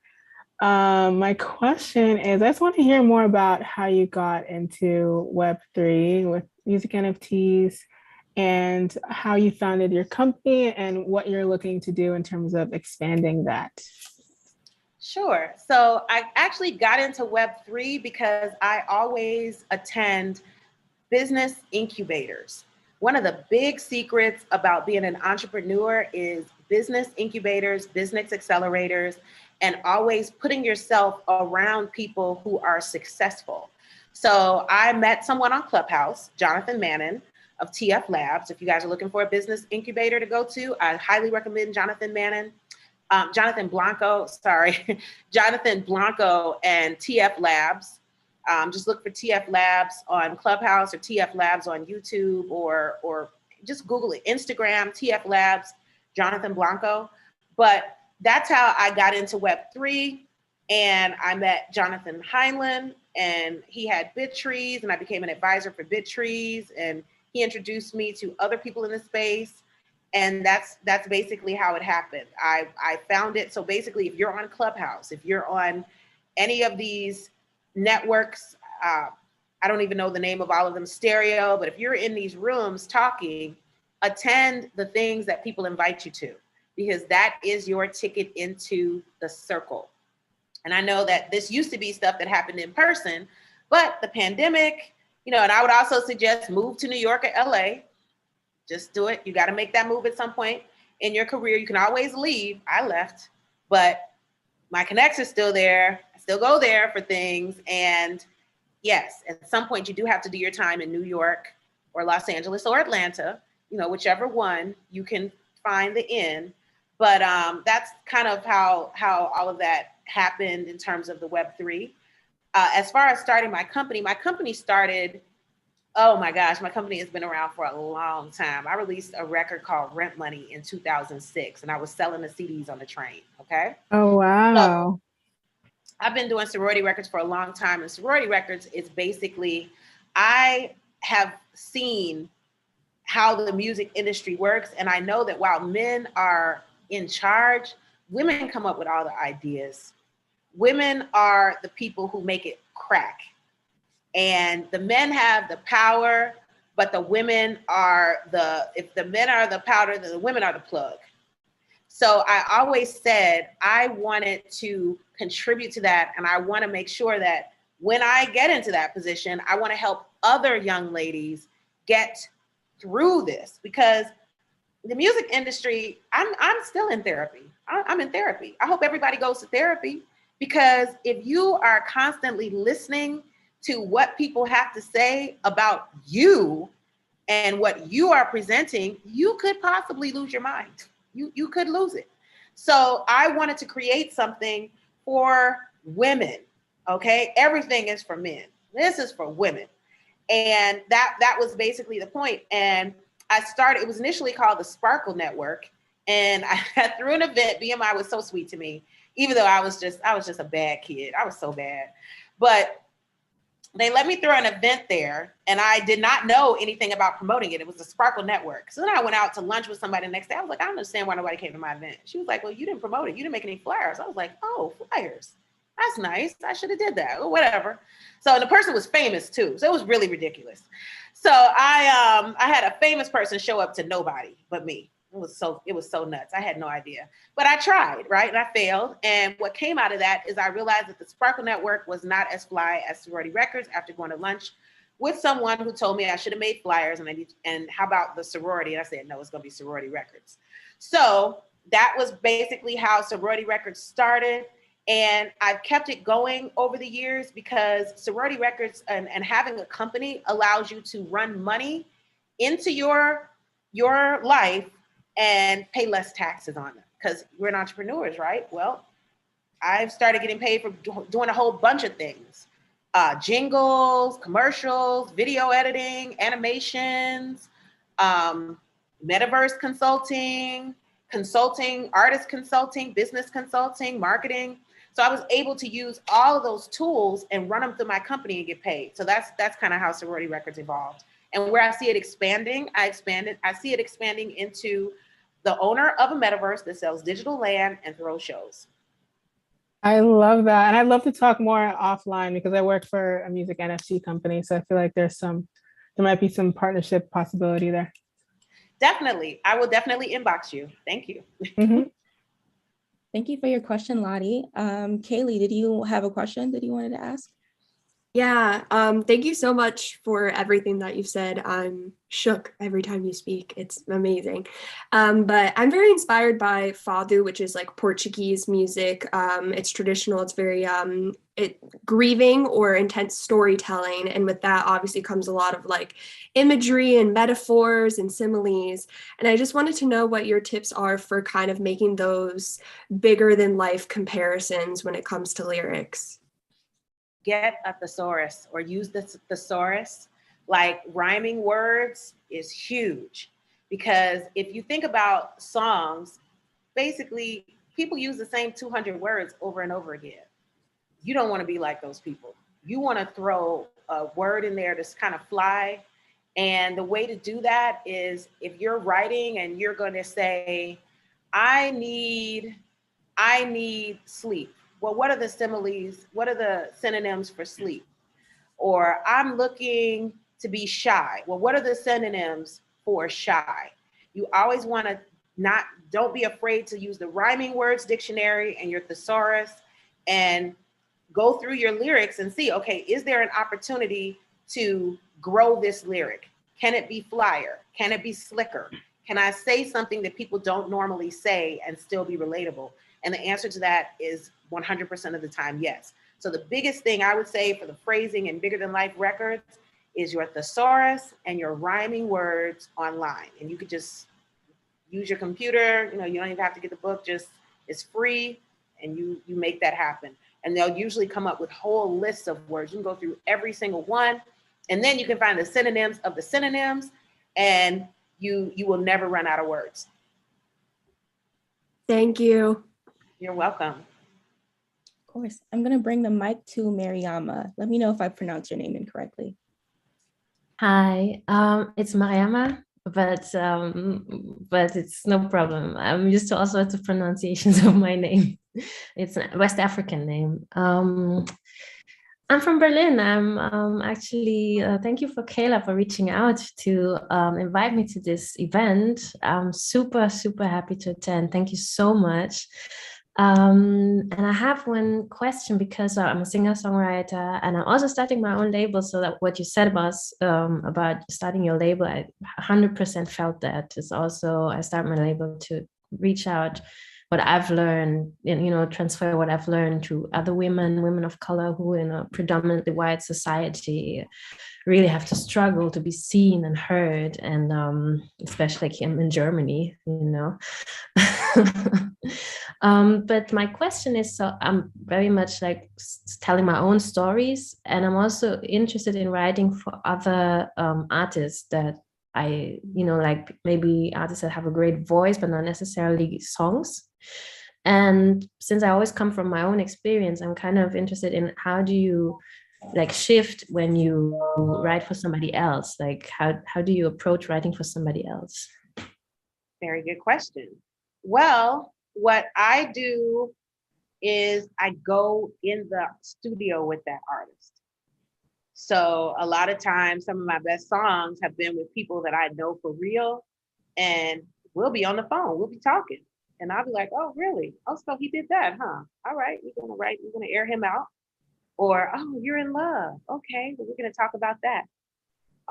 My question is, I just want to hear more about how you got into Web3 with music NFTs and how you founded your company and what you're looking to do in terms of expanding that. Sure. So I actually got into Web3 because I always attend business incubators. One of the big secrets about being an entrepreneur is business incubators, business accelerators, and always putting yourself around people who are successful. So I met someone on Clubhouse, Jonathan Mannon of TF Labs. If you guys are looking for a business incubator to go to, I highly recommend Jonathan Mannon. Jonathan Blanco and TF Labs. Just look for TF Labs on Clubhouse or TF Labs on YouTube or just Google it, Instagram, TF Labs, Jonathan Blanco. But that's how I got into Web3. And I met Jonathan Heinlein and he had BitTrees and I became an advisor for BitTrees and he introduced me to other people in the space. And that's basically how it happened. I found it. So basically, if you're on Clubhouse, if you're on any of these networks, I don't even know the name of all of them, Stereo, but if you're in these rooms talking, attend the things that people invite you to, because that is your ticket into the circle. And I know that this used to be stuff that happened in person, but the pandemic, and I would also suggest move to New York or LA. Just do it. You got to make that move at some point in your career. You can always leave. I left, but my connects are still there. I still go there for things. And yes, at some point you do have to do your time in New York or Los Angeles or Atlanta, whichever one you can find the in. But that's kind of how all of that happened in terms of the Web3. As far as starting my company started, oh my gosh, my company has been around for a long time. I released a record called Rent Money in 2006, and I was selling the CDs on the train, okay? Oh, wow. So I've been doing sorority records for a long time, and sorority records is basically, I have seen how the music industry works, and I know that while men are in charge, women come up with all the ideas. Women are the people who make it crack. And the men have the power, but the women are if the men are the powder, then the women are the plug. So I always said I wanted to contribute to that. And I want to make sure that when I get into that position, I want to help other young ladies get through this, because the music industry, I'm still in therapy. I'm in therapy. I hope everybody goes to therapy, because if you are constantly listening to what people have to say about you and what you are presenting, you could possibly lose your mind. You could lose it. So I wanted to create something for women. Okay, everything is for men. This is for women. And that was basically the point. And it was initially called the Sparkle Network. And I threw an event. BMI was so sweet to me, even though I was just a bad kid. I was so bad. But they let me throw an event there, and I did not know anything about promoting it. It was the Sparkle Network. So then I went out to lunch with somebody the next day. I was like, I don't understand why nobody came to my event. She was like, well, you didn't promote it. You didn't make any flyers. I was like, oh, flyers. That's nice. I should have did that or whatever. So the person was famous too. So it was really ridiculous. So I had a famous person show up to nobody but me. It was so nuts. I had no idea, but I tried, right? And I failed. And what came out of that is I realized that the Sparkle Network was not as fly as Sorority Records after going to lunch with someone who told me I should have made flyers and how about the sorority? And I said, no, it's going to be Sorority Records. So that was basically how Sorority Records started. And I've kept it going over the years because Sorority Records and having a company allows you to run money into your life and pay less taxes on them because we're entrepreneurs, right? Well, I've started getting paid for doing a whole bunch of things. Jingles, commercials, video editing, animations, metaverse consulting, artist consulting, business consulting, marketing. So I was able to use all of those tools and run them through my company and get paid. So that's kind of how Sorority Records evolved. And where I see it expanding, I see it expanding into the owner of a metaverse that sells digital land and throws shows. I love that. And I'd love to talk more offline because I work for a music NFT company. So I feel like there might be some partnership possibility there. Definitely. I will definitely inbox you. Thank you. Mm-hmm. Thank you for your question, Lottie. Kaylee, did you have a question that you wanted to ask? Yeah, thank you so much for everything that you've said. I'm shook every time you speak. It's amazing. But I'm very inspired by fado, which is like Portuguese music. It's traditional. It's very grieving or intense storytelling. And with that, obviously comes a lot of like imagery and metaphors and similes. And I just wanted to know what your tips are for kind of making those bigger than life comparisons when it comes to lyrics. Get a thesaurus or use the thesaurus. Like rhyming words is huge because if you think about songs, basically people use the same 200 words over and over again. You don't want to be like those people. You want to throw a word in there that's kind of fly. And the way to do that is if you're writing and you're going to say, I need sleep. Well, what are the similes? What are the synonyms for sleep? Or I'm looking to be shy. Well, what are the synonyms for shy? You always want to don't be afraid to use the rhyming words dictionary and your thesaurus and go through your lyrics and see, okay, is there an opportunity to grow this lyric? Can it be flyer? Can it be slicker? Can I say something that people don't normally say and still be relatable? And the answer to that is 100% of the time, yes. So the biggest thing I would say for the phrasing and bigger than life records is your thesaurus and your rhyming words online. And you could just use your computer, you don't even have to get the book, it's free and you make that happen. And they'll usually come up with whole lists of words. You can go through every single one and then you can find the synonyms of the synonyms and you will never run out of words. Thank you. You're welcome. Of course. I'm going to bring the mic to Mariama. Let me know if I pronounce your name incorrectly. Hi, it's Mariama, but it's no problem. I'm used to all sorts of pronunciations of my name. It's a West African name. I'm from Berlin. I'm actually, thank you for Kayla for reaching out to invite me to this event. I'm super, super happy to attend. Thank you so much. And I have one question because I'm a singer-songwriter and I'm also starting my own label. So that what you said about starting your label, I 100% felt that. It's also, I start my label to reach out what I've learned, and transfer what I've learned to other women of color who in a predominantly white society really have to struggle to be seen and heard, and especially like in Germany, But my question is, so I'm very much like telling my own stories, and I'm also interested in writing for other artists that I, like maybe artists that have a great voice, but not necessarily songs. And since I always come from my own experience, I'm kind of interested in how do you like shift when you write for somebody else? Like how do you approach writing for somebody else? Very good question. Well, what I do is I go in the studio with that artist. So a lot of times, some of my best songs have been with people that I know for real, and we'll be on the phone, we'll be talking. And I'll be like, oh, really? Oh, so he did that, huh? All right, we're gonna air him out. Or, oh, you're in love. Okay, well, we're gonna talk about that.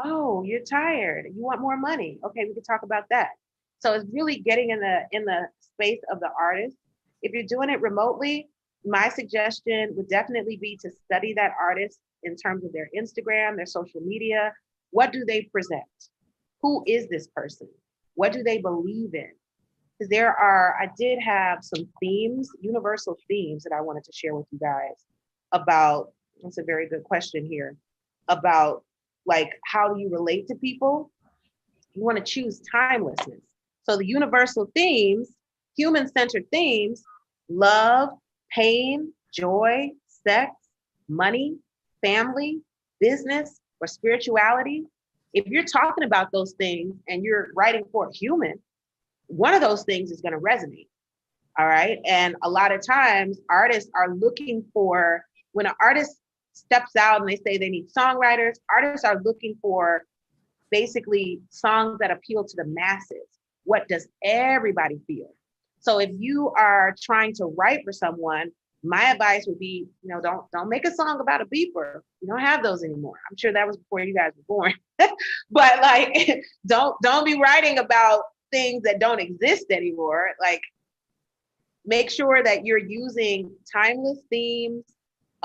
Oh, you're tired. You want more money. Okay, we can talk about that. So it's really getting in the space of the artist. If you're doing it remotely, my suggestion would definitely be to study that artist in terms of their Instagram, their social media. What do they present? Who is this person? What do they believe in? Because I did have some themes, universal themes that I wanted to share with you guys about, that's a very good question here, about like, how do you relate to people? You want to choose timelessness. So the universal themes, human-centered themes, love, pain, joy, sex, money, family, business, or spirituality. If you're talking about those things and you're writing for a human, one of those things is going to resonate. All right. And a lot of times artists are looking for, when an artist steps out and they say they need songwriters, artists are looking for basically songs that appeal to the masses. What does everybody feel? So if you are trying to write for someone, my advice would be, don't make a song about a beeper. You don't have those anymore. I'm sure that was before you guys were born. But like, don't be writing about things that don't exist anymore. Like, make sure that you're using timeless themes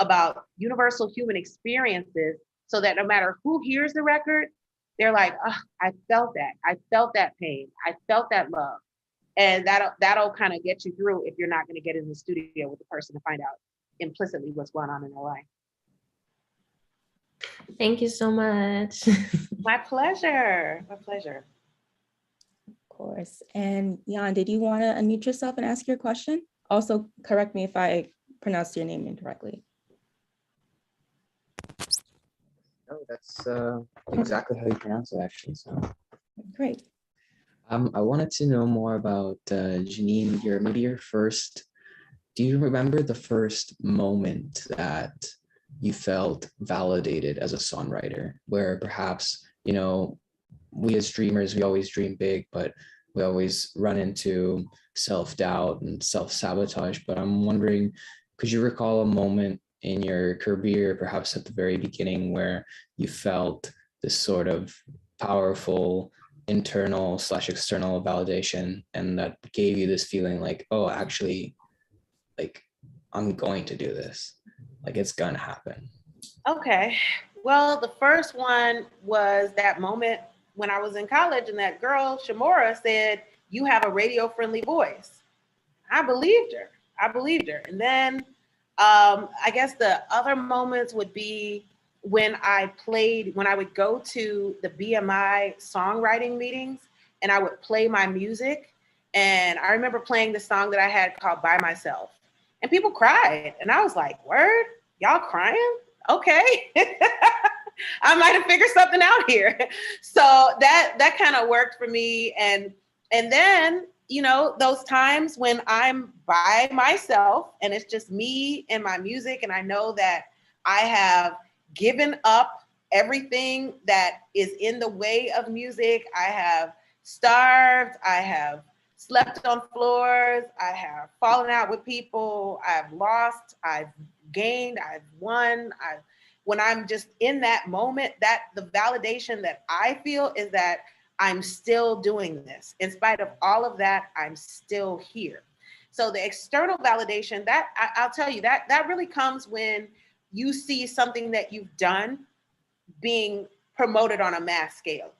about universal human experiences, so that no matter who hears the record, they're like, oh, I felt that. I felt that pain. I felt that love. And that'll kind of get you through if you're not going to get in the studio with the person to find out implicitly what's going on in their life. Thank you so much. My pleasure. My pleasure. Of course. And Jan, did you want to unmute yourself and ask your question? Also, correct me if I pronounced your name incorrectly. No, that's exactly how you pronounce it, actually. So great. I wanted to know more about Jeanine. Do you remember the first moment that you felt validated as a songwriter, where perhaps, we as dreamers, we always dream big, but we always run into self-doubt and self-sabotage. But I'm wondering, could you recall a moment in your career, perhaps at the very beginning, where you felt this sort of powerful internal/external validation, and that gave you this feeling like, oh, actually, like, I'm going to do this, like it's gonna happen? Okay, well, the first one was that moment when I was in college and that girl Shamora said, you have a radio-friendly voice. I believed her. And then I guess the other moments would be when I would go to the BMI songwriting meetings and I would play my music. And I remember playing the song that I had called By Myself, and people cried. And I was like, word, y'all crying? Okay. I might have figured something out here. So that kind of worked for me. And then, those times when I'm by myself and it's just me and my music, and I know that I have given up everything that is in the way of music. I have starved, I have slept on floors, I have fallen out with people, I've lost, I've gained, I've won. When I'm just in that moment, that the validation that I feel is that I'm still doing this. In spite of all of that, I'm still here. So the external validation, that I'll tell you, that really comes when you see something that you've done being promoted on a mass scale.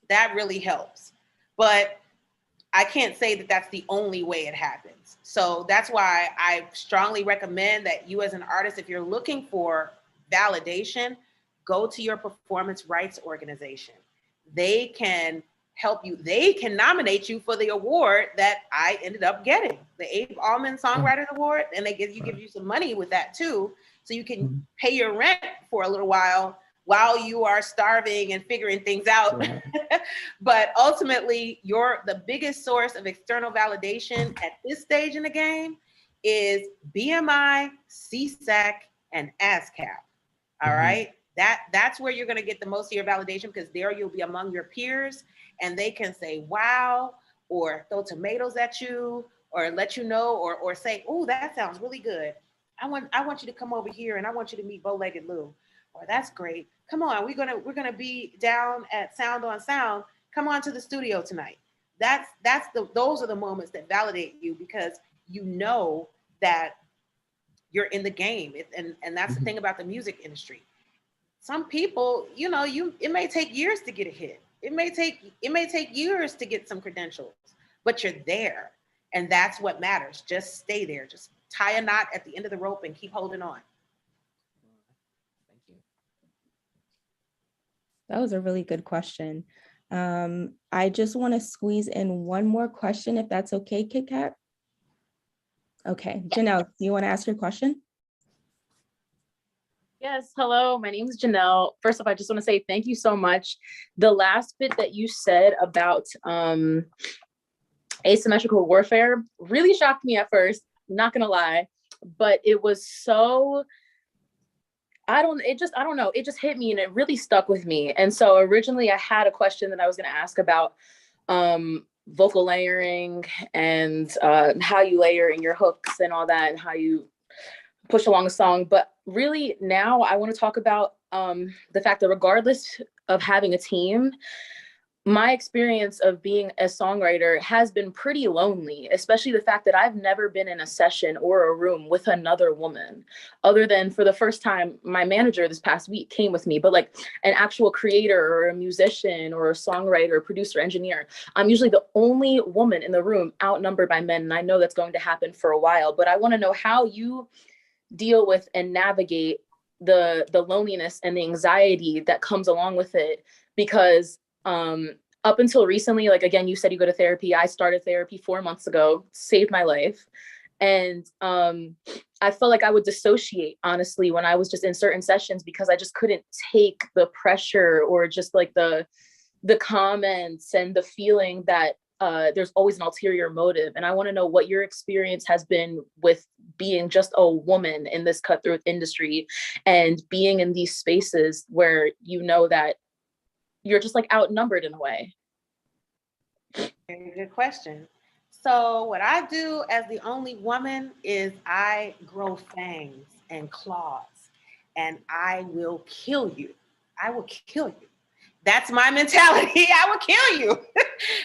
That really helps. But I can't say that that's the only way it happens. So that's why I strongly recommend that you as an artist, if you're looking for validation, go to your performance rights organization. They can help you. They can nominate you for the award that I ended up getting, the Abe Allman Songwriters Award, and they give you some money with that too, so you can pay your rent for a little while you are starving and figuring things out. But ultimately, the biggest source of external validation at this stage in the game is BMI, CSAC, and ASCAP. All right. That's where you're going to get the most of your validation, because there you'll be among your peers and they can say, wow, or throw tomatoes at you, or let you know, or say, oh, that sounds really good. I want you to come over here and I want you to meet Bow-Legged Lou. Or that's great. Come on, we're gonna be down at Sound on Sound. Come on to the studio tonight. Those are the moments that validate you, because you know that you're in the game. And that's the thing about the music industry. Some people, it may take years to get a hit. It may take years to get some credentials, but you're there. And that's what matters. Just stay there. Just tie a knot at the end of the rope and keep holding on. That was a really good question. I just want to squeeze in one more question, if that's okay, Kit Kat. Okay, Janel, do you want to ask your question? Yes, hello, my name is Janel. First off, I just want to say thank you so much. The last bit that you said about asymmetrical warfare really shocked me at first, not gonna lie, but it was so, I don't know, it just hit me and it really stuck with me. And so originally I had a question that I was gonna ask about vocal layering and how you layer in your hooks and all that and how you push along a song. But really now I want to talk about the fact that regardless of having a team, my experience of being a songwriter has been pretty lonely, especially the fact that I've never been in a session or a room with another woman, other than for the first time, my manager this past week came with me, but like an actual creator or a musician or a songwriter, producer, engineer. I'm usually the only woman in the room, outnumbered by men. And I know that's going to happen for a while, but I want to know how you deal with and navigate the loneliness and the anxiety that comes along with it, because up until recently, like, again, you said you go to therapy. I started therapy 4 months ago, saved my life. And I felt like I would dissociate, honestly, when I was just in certain sessions, because I just couldn't take the pressure or just like the comments and the feeling that there's always an ulterior motive. And I want to know what your experience has been with being just a woman in this cutthroat industry and being in these spaces where you know that you're just like outnumbered in a way. Very good question. So what I do as the only woman is I grow fangs and claws, and I will kill you. I will kill you. That's my mentality. I will kill you.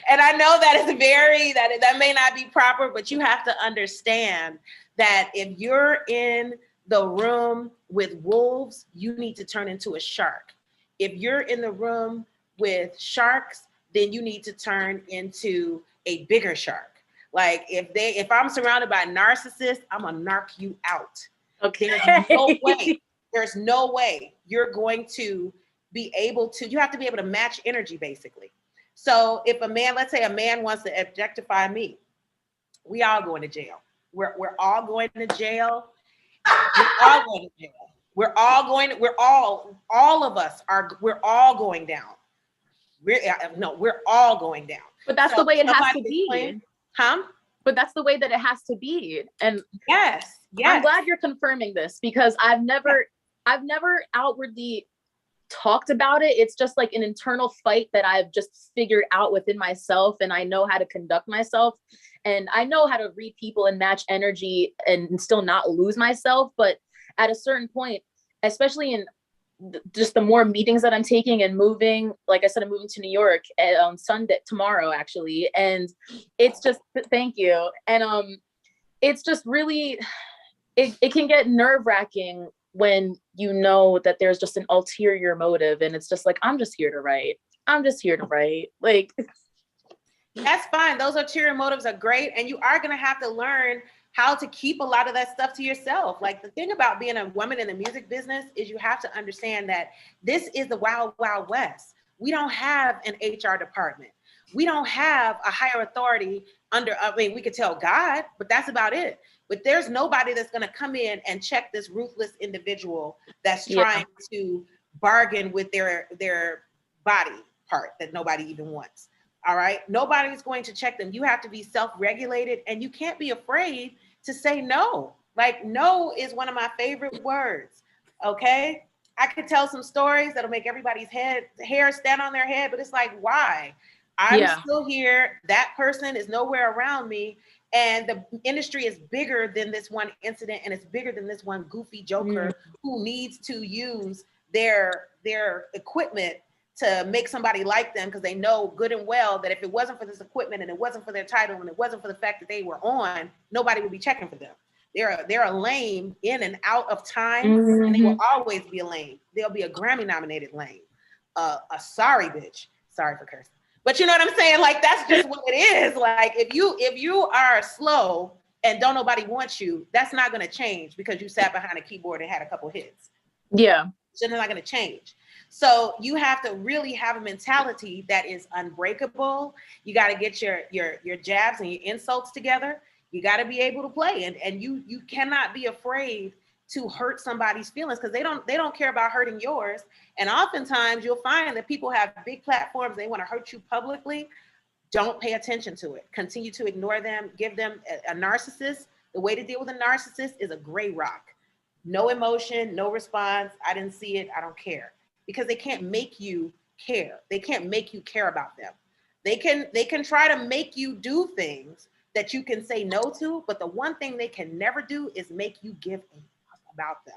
And I know that is that may not be proper, but you have to understand that if you're in the room with wolves, you need to turn into a shark. If you're in the room with sharks, then you need to turn into a bigger shark. Like if I'm surrounded by narcissists, I'm gonna narc you out. Okay. There's no way you're going to be able to, you have to be able to match energy, basically. So if a man, let's say a man wants to objectify me, we all going to jail. We're all going to jail. We're all going to jail. All of us are, we're all going down. We're all going down. But that's the way it has to be. But that's the way that it has to be. And yes. I'm glad you're confirming this, because I've never outwardly talked about it. It's just like an internal fight that I've just figured out within myself, and I know how to conduct myself, and I know how to read people and match energy and still not lose myself. But at a certain point, especially in just the more meetings that I'm taking and moving, like I said, I'm moving to New York on Sunday, tomorrow actually. And it's just, thank you. And it's just really, it can get nerve-wracking when you know that there's just an ulterior motive, and it's just like, I'm just here to write. Like, That's fine. Those ulterior motives are great. And you are going to have to learn how to keep a lot of that stuff to yourself. Like the thing about being a woman in the music business is you have to understand that this is the wild, wild west. We don't have an HR department. We don't have a higher authority under, I mean, we could tell God, but that's about it. But there's nobody that's going to come in and check this ruthless individual that's trying to bargain with their body part that nobody even wants. All right. Nobody's going to check them. You have to be self-regulated and you can't be afraid to say no. Like no is one of my favorite words. Okay. I could tell some stories that'll make everybody's hair stand on their head, but it's like, why? I'm still here. That person is nowhere around me. And the industry is bigger than this one incident. And it's bigger than this one goofy joker who needs to use their equipment to make somebody like them because they know good and well that if it wasn't for this equipment and it wasn't for their title and it wasn't for the fact that they were on, nobody would be checking for them. They're a lame in and out of time, and they will always be a lame. They'll be a Grammy nominated lame, a sorry bitch. Sorry for cursing, but you know what I'm saying? Like that's just what it is. Like if you are slow and don't nobody want you, that's not going to change because you sat behind a keyboard and had a couple hits. Yeah, so it's not going to change. So you have to really have a mentality that is unbreakable. You got to get your jabs and your insults together. You got to be able to play, and you cannot be afraid to hurt somebody's feelings because they don't care about hurting yours. And oftentimes you'll find that people have big platforms. They want to hurt you publicly. Don't pay attention to it. Continue to ignore them. Give them a narcissist. The way to deal with a narcissist is a gray rock. No emotion, no response. I didn't see it. I don't care. Because they can't make you care. They can't make you care about them. They can try to make you do things that you can say no to, but the one thing they can never do is make you give a fuck about them.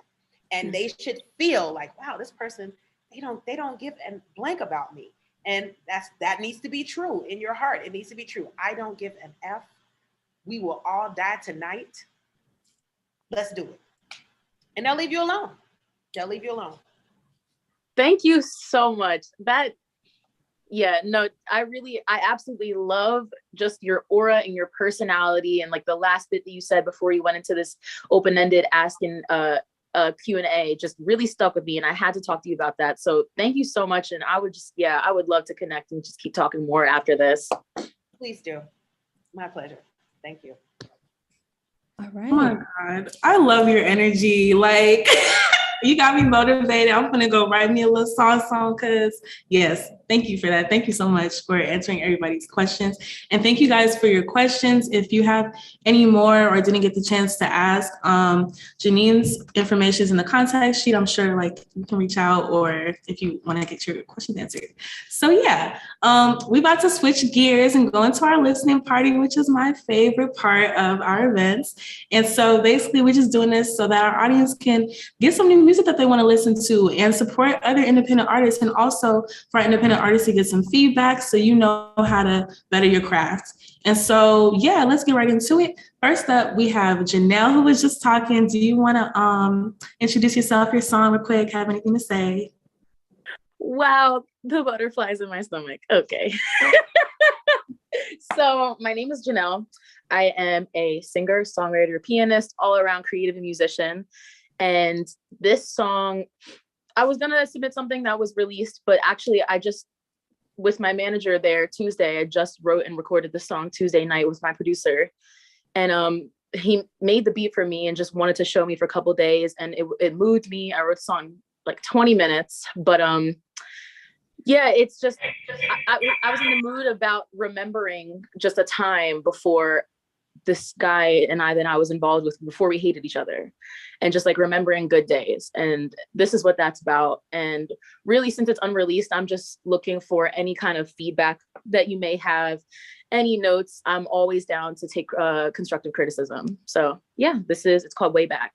And they should feel like, wow, this person, they don't give a blank about me. And that needs to be true in your heart. It needs to be true. I don't give an F. We will all die tonight. Let's do it. And they'll leave you alone. They'll leave you alone. Thank you so much. I absolutely love just your aura and your personality. And like the last bit that you said before you went into this open-ended asking Q&A just really stuck with me. And I had to talk to you about that. So thank you so much. And I would love to connect and just keep talking more after this. Please do. My pleasure. Thank you. All right. Oh my God. I love your energy. Like you got me motivated. I'm gonna go write me a little song because yes, thank you for that. Thank you so much for answering everybody's questions. And thank you guys for your questions. If you have any more or didn't get the chance to ask, Jeanine's information is in the contact sheet. I'm sure like you can reach out or if you want to get your questions answered. So yeah, we about to switch gears and go into our listening party, which is my favorite part of our events. And so basically we're just doing this so that our audience can get some new music that they want to listen to and support other independent artists, and also for our independent artists to get some feedback so you know how to better your craft. And so, yeah, let's get right into it. First up, we have Janel, who was just talking. Do you want to introduce yourself, your song real quick? Have anything to say? Wow, the butterflies in my stomach. Okay. So my name is Janel. I am a singer, songwriter, pianist, all-around creative musician. And this song, I was gonna submit something that was released, but actually with my manager there Tuesday, I just wrote and recorded the song Tuesday night with my producer. And he made the beat for me and just wanted to show me for a couple of days. And it moved me. I wrote the song like 20 minutes, but yeah, it's just, I was in the mood about remembering just a time before this guy and I that I was involved with before we hated each other, and just like remembering good days. And this is what that's about. And really, since it's unreleased, I'm just looking for any kind of feedback that you may have, any notes. I'm always down to take constructive criticism. So yeah, it's called Way Back.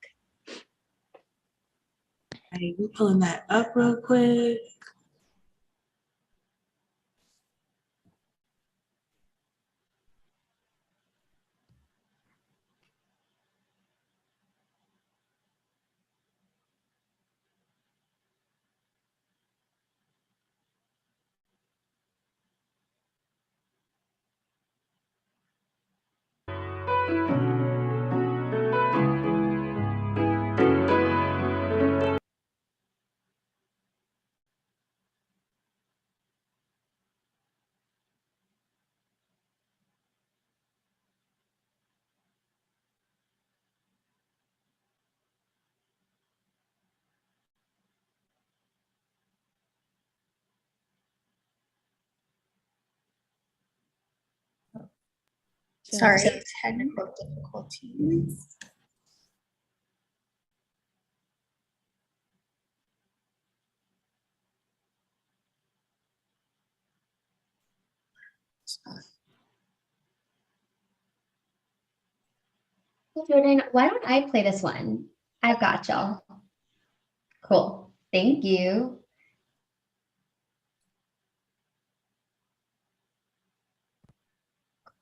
Hey, we're pulling that up real quick. Sorry, technical difficulties. Jordan, why don't I play this one? I've got y'all. Cool. Thank you.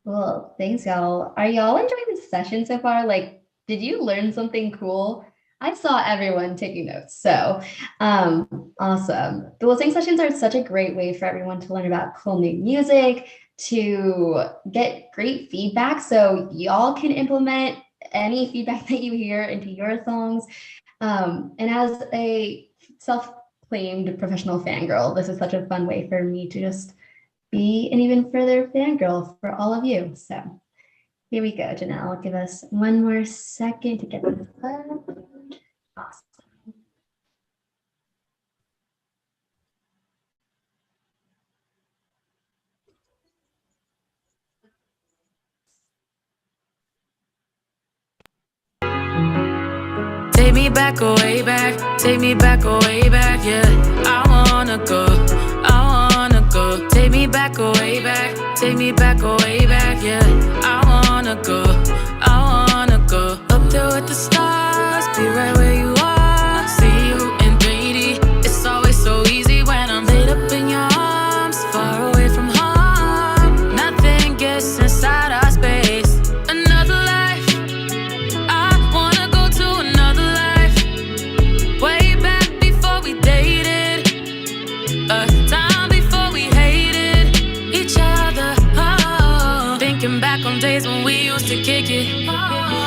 Cool. Thanks, y'all. Are y'all enjoying this session so far? Like, did you learn something cool? I saw everyone taking notes. So awesome. The listening sessions are such a great way for everyone to learn about cool new music, to get great feedback so y'all can implement any feedback that you hear into your songs. And as a self-claimed professional fangirl, this is such a fun way for me to just be an even further fangirl for all of you. So here we go, Janelle. Give us one more second to get this up. Awesome. Take me back, away back, take me back, away back, yeah. I wanna go, I wanna go. Take me back, away back, take me back, away back, yeah. I wanna go, I wanna go. Up there with the stars, be right where you are. See you in 3D, it's always so easy when I'm laid up in your arms, far away from home. Nothing gets inside our space. Another life, I wanna go to another life. Way back before we dated, a time before we hated each other. Oh, thinking back on days when we used to kick it.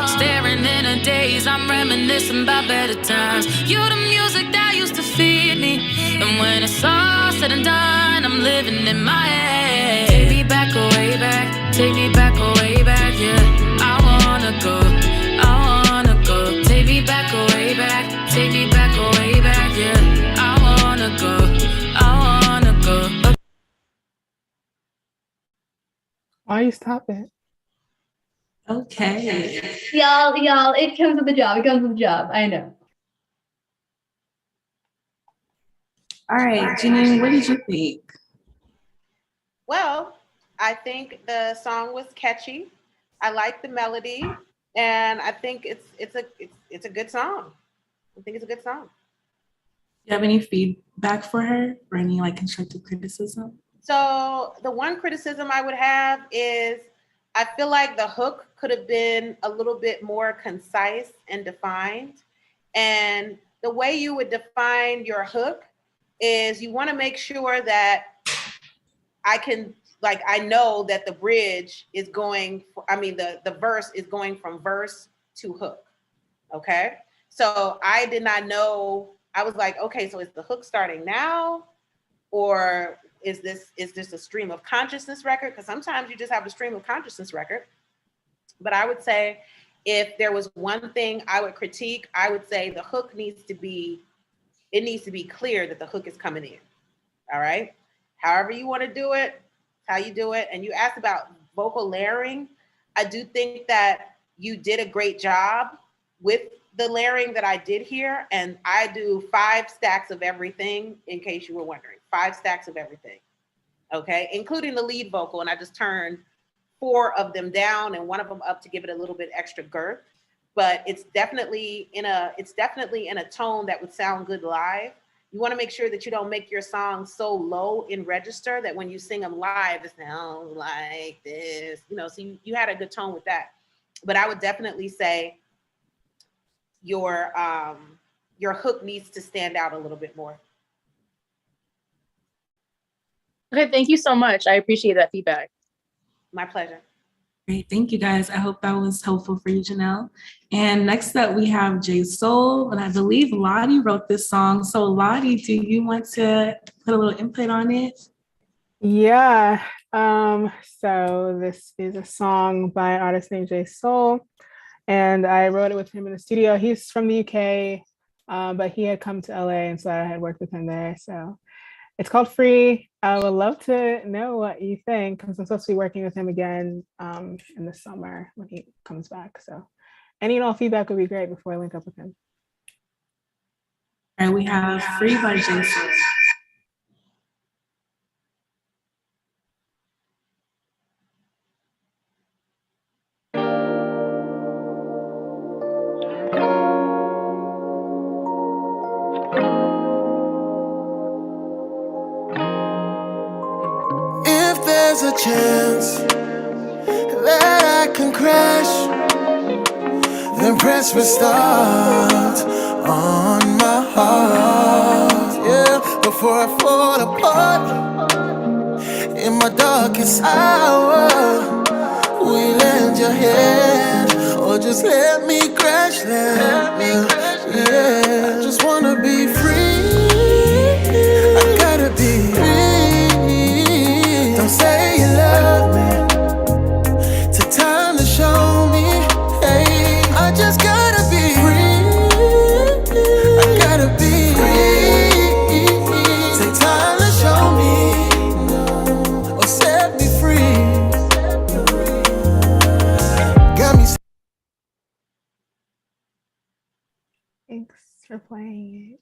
Staring in a daze, I'm reminiscing about better times. You're the music that used to feed me, and when it's all said and done, I'm living in my head. Take me back, away back, take me back, away back, yeah. I wanna go, I wanna go. Take me back, away back, take me back, away back, yeah. I wanna go, I wanna go. Why you stop it? Okay. Y'all, it comes with the job. It comes with the job. I know. All right, Jeanine, what did you think? Well, I think the song was catchy. I like the melody, and I think it's a good song. I think it's a good song. Do you have any feedback for her or any like constructive criticism? So the one criticism I would have is I feel like the hook could have been a little bit more concise and defined. And the way you would define your hook is you want to make sure that I know that the bridge is going, the verse is going from verse to hook. Okay. So I did not know, I was like, okay, so is the hook starting now? Or is this a stream of consciousness record? Because sometimes you just have a stream of consciousness record. But I would say if there was one thing I would critique, I would say the hook needs to be clear that the hook is coming in. All right. However you want to do it, how you do it. And you asked about vocal layering. I do think that you did a great job with the layering that I did here. And I do 5 stacks of everything, in case you were wondering. 5 stacks of everything. Okay, including the lead vocal. And I just turned 4 of them down and 1 of them up to give it a little bit extra girth. But it's definitely in a tone that would sound good live. You want to make sure that you don't make your song so low in register that when you sing them live, it sounds like this, so you had a good tone with that. But I would definitely say your hook needs to stand out a little bit more. Okay, thank you so much. I appreciate that feedback. My pleasure. Great, thank you guys. I hope that was helpful for you, Janelle. And next up we have J Soul, and I believe Lottie wrote this song. So Lottie, do you want to put a little input on it? Yeah, so this is a song by an artist named J Soul, and I wrote it with him in the studio. He's from the UK, but he had come to LA, and so I had worked with him there. So It's called Free. I would love to know what you think because I'm supposed to be working with him again in the summer when he comes back. So any and all feedback would be great before I link up with him. All right, we have Free by Jason. If there's a chance that I can crash, then press restart on my heart, yeah. Before I fall apart in my darkest hour, will you lend your hand or just let me crash land? Yeah, I just wanna be free. I gotta be free. Don't say you love me. Take time to show me. Hey, I just gotta be free. I gotta be free. Take time to show me or set me free. Got me. Thanks for playing it.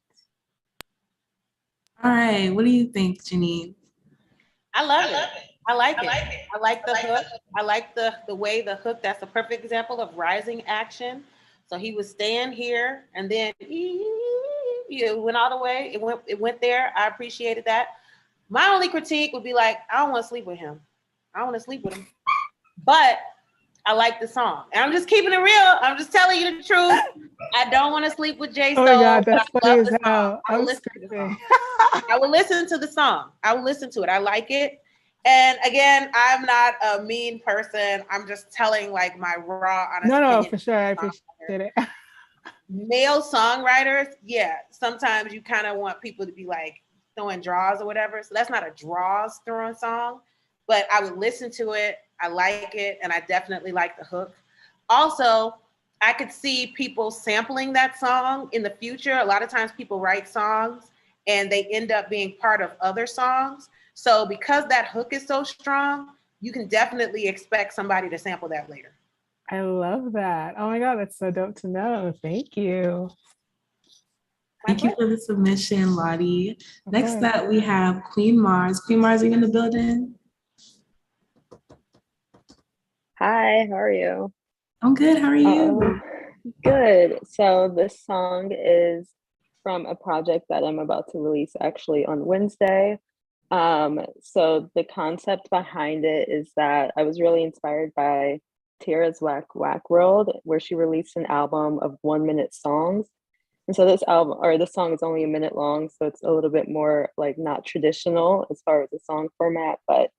All right, what do you think, Jeanine? I love it. I like it. I like the hook. I like the way the hook, that's a perfect example of rising action. So he was staying here and then it went all the way. It went there. I appreciated that. My only critique would be like, I don't want to sleep with him. I don't want to sleep with him. But I like the song. And I'm just keeping it real. I'm just telling you the truth. I don't want to sleep with Jay Oh Soul. my God, that's I funny love as the hell. song. I will listen to the song. I will listen to the song. I will listen to it. I like it. And again, I'm not a mean person. I'm just telling like my raw, honest No, opinion. for sure. I appreciate it. Male songwriters, yeah, sometimes you kind of want people to be like throwing draws or whatever. So that's not a draws throwing song, but I would listen to it. I like it. And I definitely like the hook. Also, I could see people sampling that song in the future. A lot of times people write songs and they end up being part of other songs. So because that hook is so strong, you can definitely expect somebody to sample that later. I love that. Oh my God, that's so dope to know. Thank you. Thank you for the submission, Lottie. Next Okay. up, we have Queen Mars. Queen Mars, are you in the building? Hi, how are you? I'm good. How are you? Good. So this song is from a project that I'm about to release actually on Wednesday. So the concept behind it is that I was really inspired by Tara's Whack Whack World, where she released an album of 1-minute songs. And so this song is only a minute long, so it's a little bit more like not traditional as far as the song format, but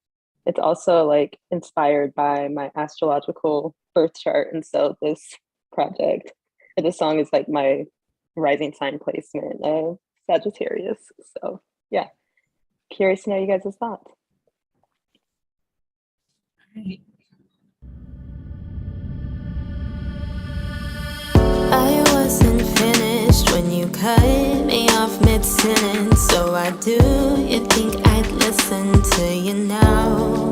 it's also like inspired by my astrological birth chart. And so this project, or this song is like my rising sign placement of Sagittarius. So yeah, curious to know you guys' thoughts. I wasn't finished when you cut me off mid-sentence. So I do, you think I'd listen to you now?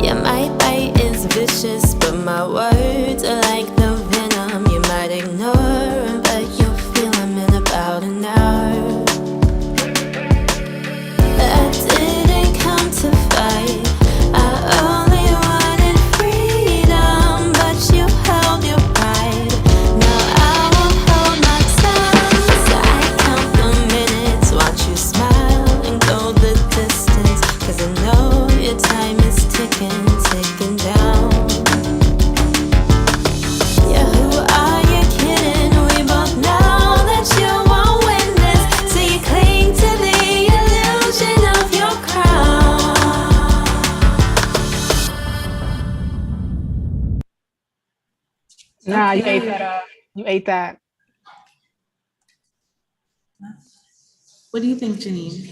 Yeah, my bite is vicious, but my words are like the venom you might ignore, but you'll feel them in about an hour. I didn't come to fight, I only wanted freedom, but you held your pride. Now I won't hold my tongue, so I count the minutes, watch you smile and go the distance, 'cause I know your time is ticking, ticking down. Yeah, who are you kidding? We both know that you won't win this, so you cling to the illusion of your crown. Nah, you Okay. ate that up. You ate that. What do you think, Jeanine?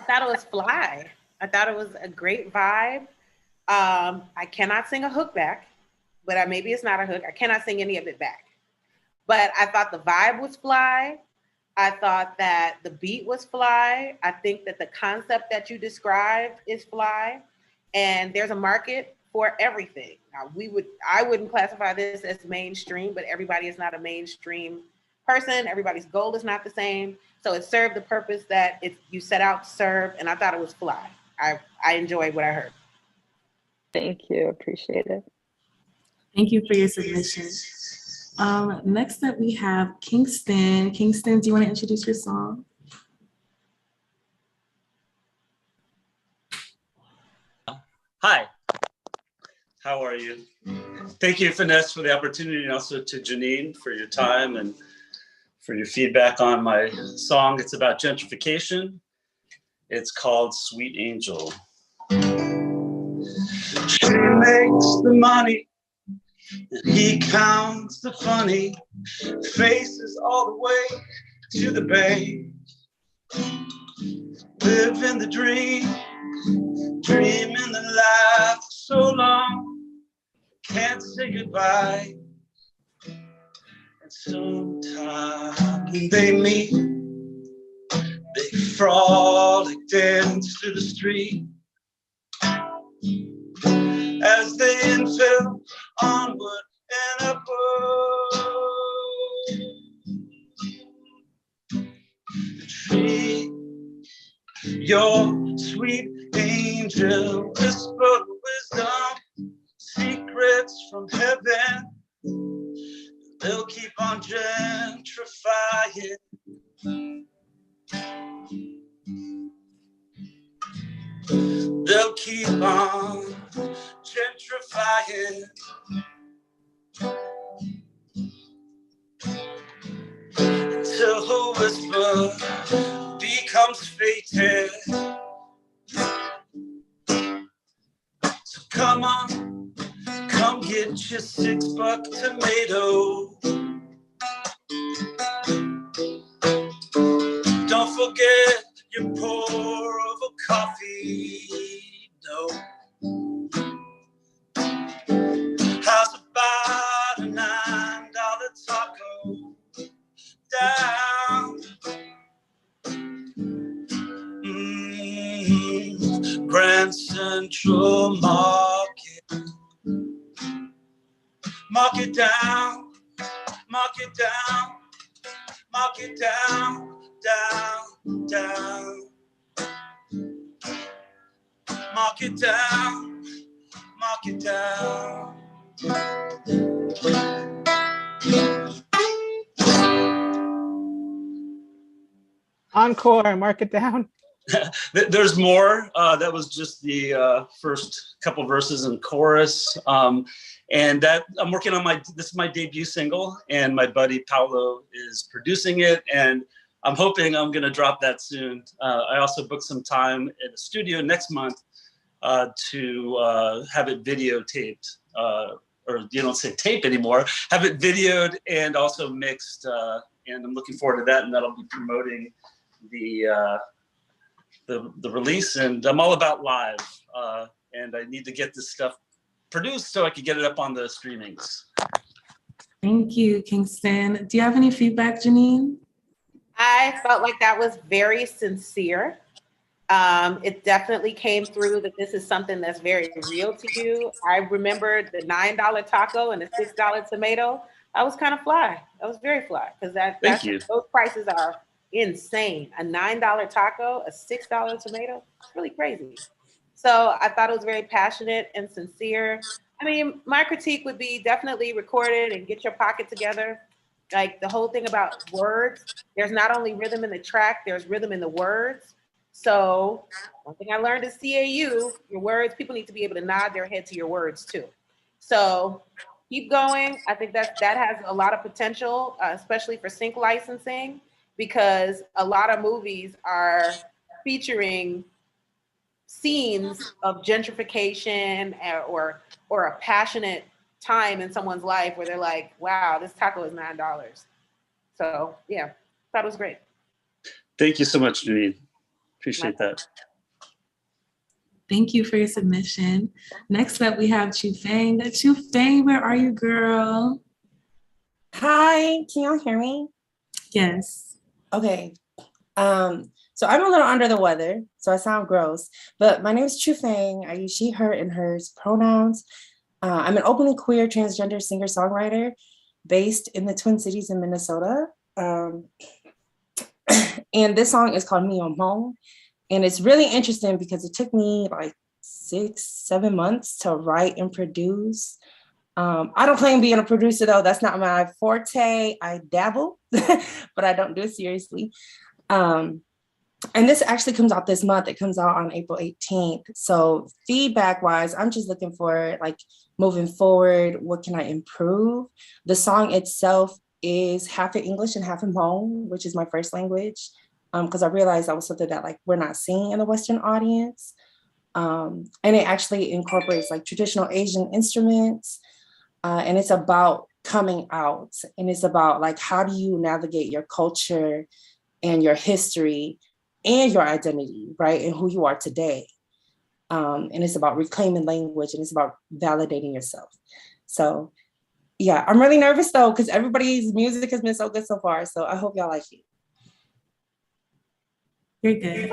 I thought it was fly. I thought it was a great vibe. I cannot sing a hook back, but maybe it's not a hook. I cannot sing any of it back. But I thought the vibe was fly. I thought that the beat was fly. I think that the concept that you described is fly. And there's a market for everything. Now, I wouldn't classify this as mainstream, but everybody is not a mainstream person. Everybody's goal is not the same. So it served the purpose that you set out to serve, and I thought it was fly. I enjoyed what I heard. Thank you, appreciate it. Thank you for your submission. Next up we have Kingston. Kingston, do you want to introduce your song? Hi, how are you? Thank you, Finesse, for the opportunity, and also to Jeanine for your time and for your feedback on my song. It's about gentrification. It's called Sweet Angel. She makes the money, and he counts the funny faces all the way to the bay. Living the dream, dreaming the life so long, can't say goodbye. And sometime when they meet, they frolic, dance through the street as they infill onward and upward. Treat your sweet angel, whisper wisdom, secrets from heaven. They'll keep on gentrifying. They'll keep on gentrifying. Until her whisper becomes fated. So come on, come get your $6 tomato. Don't forget your pour of a coffee. No. How's about a $9 taco down? Grand Central Market. Mark it down, mark it down, mark it down, down, down. Mark it down, mark it down. Encore, mark it down. There's more. That was just the first couple verses and chorus. And that I'm working on this is my debut single, and my buddy Paolo is producing it, and I'm hoping I'm gonna drop that soon. I also booked some time at the studio next month to have it videotaped, or you don't say tape anymore, have it videoed and also mixed, and I'm looking forward to that, and that'll be promoting the release. And I'm all about live, and I need to get this stuff produced so I can get it up on the streamings. Thank you, Kingston. Do you have any feedback, Jeanine? I felt like that was very sincere. It definitely came through that this is something that's very real to you. I remember the $9 taco and the $6 tomato. That was kind of fly. That was very fly, because those prices are insane. A $9 taco, a $6 tomato, it's really crazy. So I thought it was very passionate and sincere. I mean, my critique would be definitely record it and get your pocket together. Like the whole thing about words, there's not only rhythm in the track, there's rhythm in the words. So one thing I learned at CAU, your words, people need to be able to nod their head to your words too. So keep going. I think that has a lot of potential, especially for sync licensing, because a lot of movies are featuring scenes of gentrification or a passionate time in someone's life where they're like, wow, this taco is $9. So yeah, thought it was great. Thank you so much, Jeanine. Appreciate that. Thank you for your submission. Next up, we have Chuefeng. Chuefeng, where are you, girl? Hi, can y'all hear me? Yes. Okay. So I'm a little under the weather, so I sound gross, but my name is Chuefeng. I use she, her, and hers pronouns. I'm an openly queer transgender singer-songwriter based in the Twin Cities in Minnesota. And this song is called Nyuam. And it's really interesting because it took me like 6-7 months to write and produce. I don't claim being a producer though, that's not my forte. I dabble, but I don't do it seriously. And this actually comes out this month. It comes out on April 18th. So feedback wise, I'm just looking for like moving forward, what can I improve? The song itself is half in English and half in Hmong, which is my first language. Because I realized that was something that like we're not seeing in the Western audience. And it actually incorporates like traditional Asian instruments. And it's about coming out. And it's about like, how do you navigate your culture and your history and your identity, right? And who you are today. And it's about reclaiming language and it's about validating yourself. So yeah, I'm really nervous though, because everybody's music has been so good so far. So I hope y'all like it. You're good.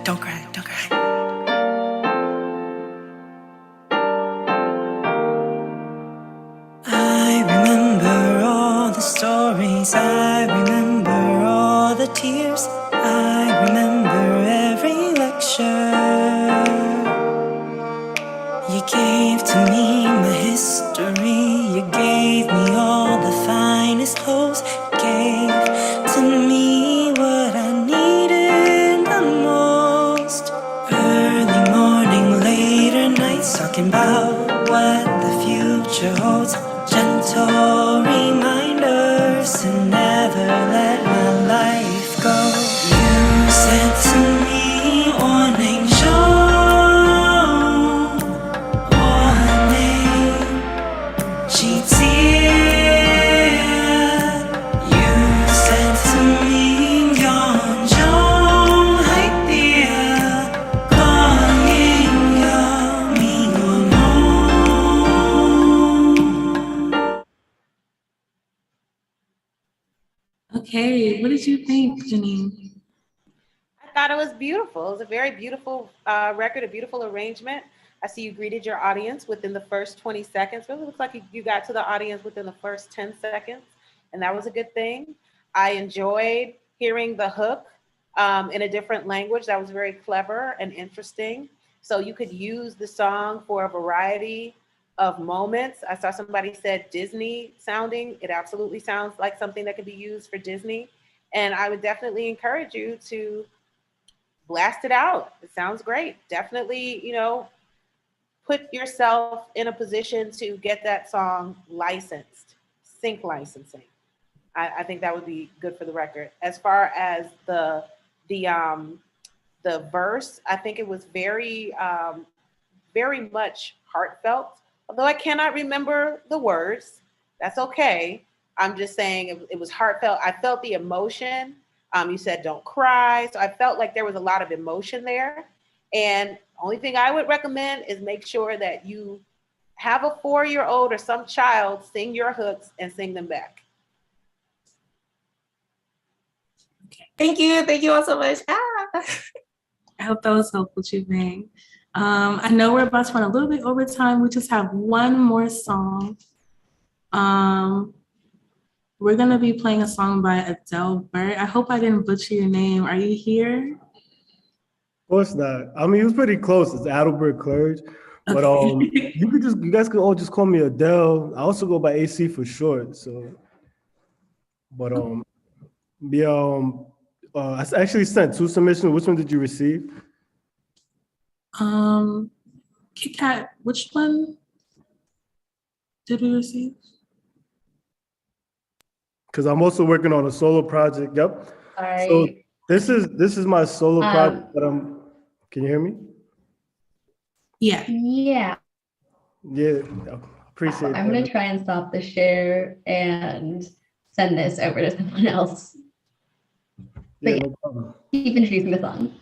Don't cry, don't cry. I remember all the stories, I remember all the tears, I remember every lecture. You gave to me my history, you gave me all the finest clothes, gave to me what I needed the most. Early morning, later nights, talking about what the future holds. Gentle reminders to never let my life go. You said to me, warning, Okay, what did you think, Jeanine? I thought it was beautiful. It was a very beautiful record, a beautiful arrangement. I see you greeted your audience within the first 20 seconds. Really looks like you got to the audience within the first 10 seconds, and that was a good thing. I enjoyed hearing the hook in a different language. That was very clever and interesting. So you could use the song for a variety of moments. I saw somebody said Disney sounding. It absolutely sounds like something that could be used for Disney. And I would definitely encourage you to blast it out. It sounds great. Definitely, you know, put yourself in a position to get that song licensed, sync licensing. I think that would be good for the record. As far as the verse, I think it was very, very much heartfelt. Although I cannot remember the words, that's okay. I'm just saying it was heartfelt. I felt the emotion. You said don't cry. So I felt like there was a lot of emotion there. And only thing I would recommend is make sure that you have a 4-year-old or some child sing your hooks and sing them back. Thank you. Thank you all so much. I hope that was helpful, Chuefeng. I know we're about to run a little bit over time. We just have one more song. We're going to be playing a song by Adele Burt. I hope I didn't butcher your name. Are you here? Of course not. I mean, it was pretty close. It's Adelbert Clerge. But you guys could all just call me Adele. I also go by AC for short. So, but I actually sent 2 submissions. Which one did you receive? Kit Kat, which one did we receive? Because I'm also working on a solo project. Yep. All right. So this is my solo project that I'm. Can you hear me? Yeah. Yeah. Yeah. Appreciate I'm that. going to try and stop the share and send this over to someone else. Yeah, But no problem. keep introducing the song.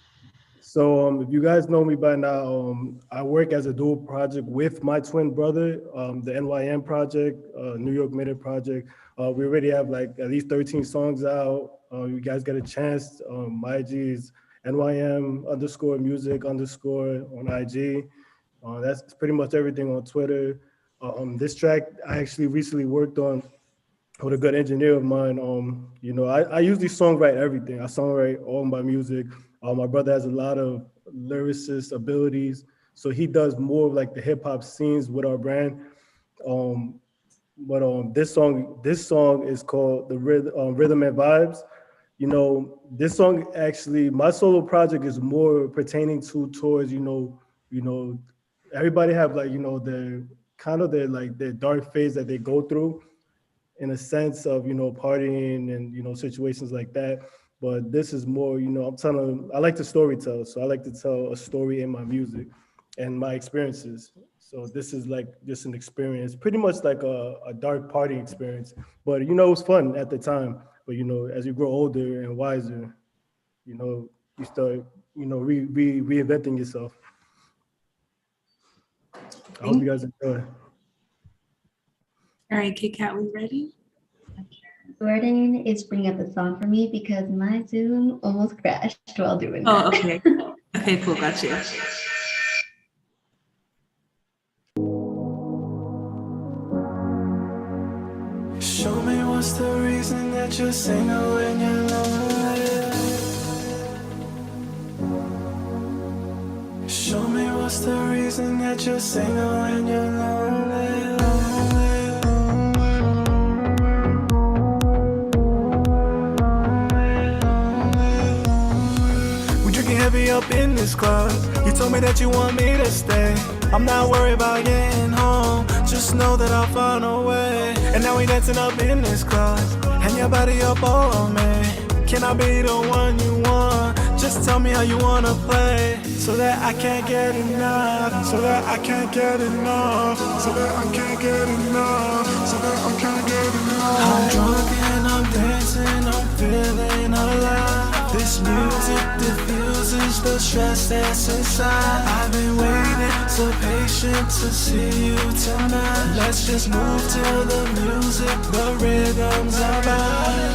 So if you guys know me by now, I work as a dual project with my twin brother, the NYM project, New York Minute project. We already have like at least 13 songs out. You guys get a chance. My IG is NYM_music_ on IG. That's pretty much everything on Twitter. This track I actually recently worked on with a good engineer of mine. You know, I usually songwrite everything. I songwrite all my music. My brother has a lot of lyricist abilities, so he does more of like the hip hop scenes with our brand. But this song is called the Rhythm and Vybes. You know, this song actually, my solo project is more pertaining towards, you know, everybody have like, you know, their kind of their dark phase that they go through in a sense of, you know, partying and, you know, situations like that. But this is more, you know, I like to storytell. So I like to tell a story in my music and my experiences. So this is like just an experience, pretty much like a dark party experience. But, you know, it was fun at the time. But, you know, as you grow older and wiser, you know, you start, you know, reinventing yourself. I hope you guys enjoy. All right, Kit Kat, we ready? Jordan is bringing up the song for me because my Zoom almost crashed while doing that. Oh, okay. Okay, cool, got you. Show me what's the reason that you're single when you're lonely. Show me what's the reason that you're single when you're lonely. Heavy up in this club. You told me that you want me to stay. I'm not worried about getting home. Just know that I'll find a way. And now we dancing up in this club. And your body up all on me. Can I be the one you want? Just tell me how you wanna play. So that I can't get enough. So that I can't get enough. So that I can't get enough. So that I can't get enough. I'm drunk and I'm dancing. I'm feeling alive. This music diffuses the stress that's inside. I've been waiting so patient to see you tonight. Let's just move to the music, the rhythms are right.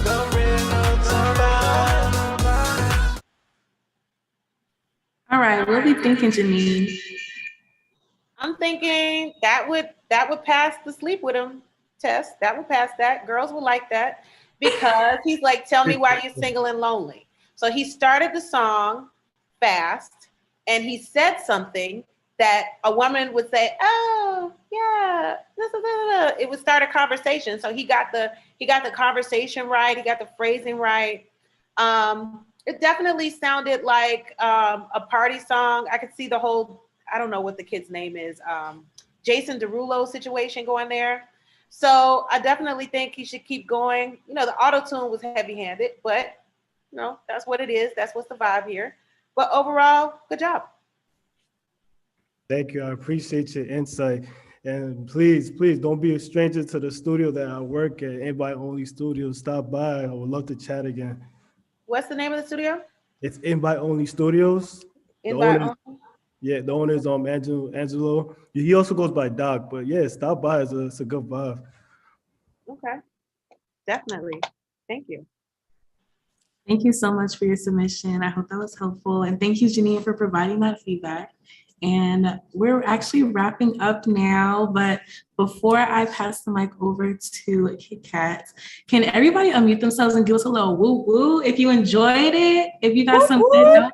The rhythms are right. All right, what are we thinking, Jeanine? I'm thinking that would pass the sleep with him test. That would pass that. Girls will like that because he's like, tell me why you're single and lonely. So he started the song fast and he said something that a woman would say, oh yeah, it would start a conversation. So he got the conversation right. He got the phrasing right. It definitely sounded like a party song. I could see the whole, I don't know what the kid's name is, Jason Derulo situation going there. So I definitely think he should keep going. You know, the auto-tune was heavy-handed, but you know, that's what it is. That's what's the vibe here. But overall, good job. Thank you. I appreciate your insight. And please don't be a stranger to the studio that I work at, Invite Only Studios. Stop by. I would love to chat again. What's the name of the studio? It's Invite Only Studios. Invite Only? Yeah, the owner is Angelo. He also goes by Doc, but yeah, stop by. It's a good vibe. Okay, definitely. Thank you. Thank you so much for your submission. I hope that was helpful. And thank you, Jeanine, for providing that feedback. And we're actually wrapping up now, but before I pass the mic over to Kit Kat, can everybody unmute themselves and give us a little woo woo if you enjoyed it? If you got some good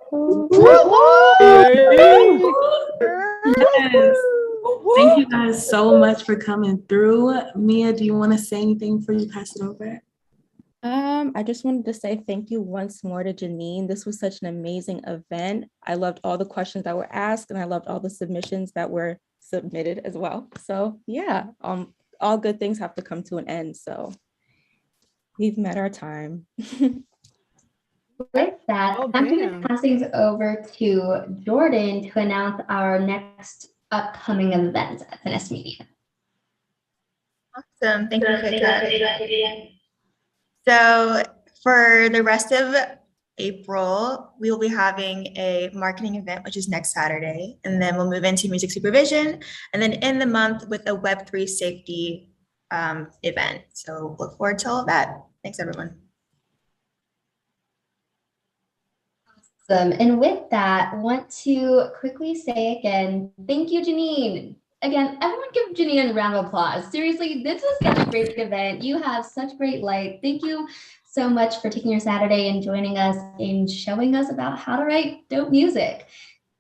Yes. Thank you guys so much for coming through. Mia, do you want to say anything before you pass it over? I just wanted to say thank you once more to Jeanine. This was such an amazing event. I loved all the questions that were asked and I loved all the submissions that were submitted as well. So yeah, all good things have to come to an end. So we've met our time. With that, I'm going to pass things over to Jordan to announce our next upcoming event at Finesse Media. Awesome. Thank you for that. So for the rest of April, we will be having a marketing event, which is next Saturday, and then we'll move into music supervision, and then end the month with a Web3 safety event. So look forward to all of that. Thanks, everyone. Awesome. And with that, I want to quickly say again, thank you, Jeanine. Again, everyone give Jeanine a round of applause. Seriously, this was such a great event. You have such great light. Thank you so much for taking your Saturday and joining us and showing us about how to write dope music.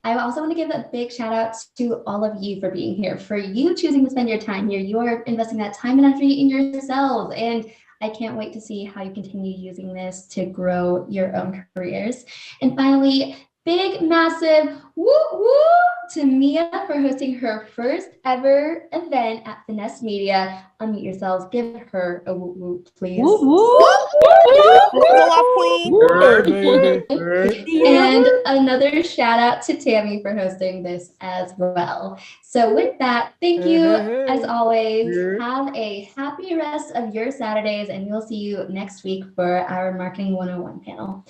I also want to give a big shout out to all of you for being here, for you choosing to spend your time here. You're investing that time and energy in yourselves. And I can't wait to see how you continue using this to grow your own careers. And finally, big, massive woo woo to Mia for hosting her first ever event at Finesse Media. Unmute yourselves, give her a woo woo, please. Woo woo! And another shout out to Tammy for hosting this as well. So with that, thank you as always. Have a happy rest of your Saturdays, and we'll see you next week for our Marketing 101 panel.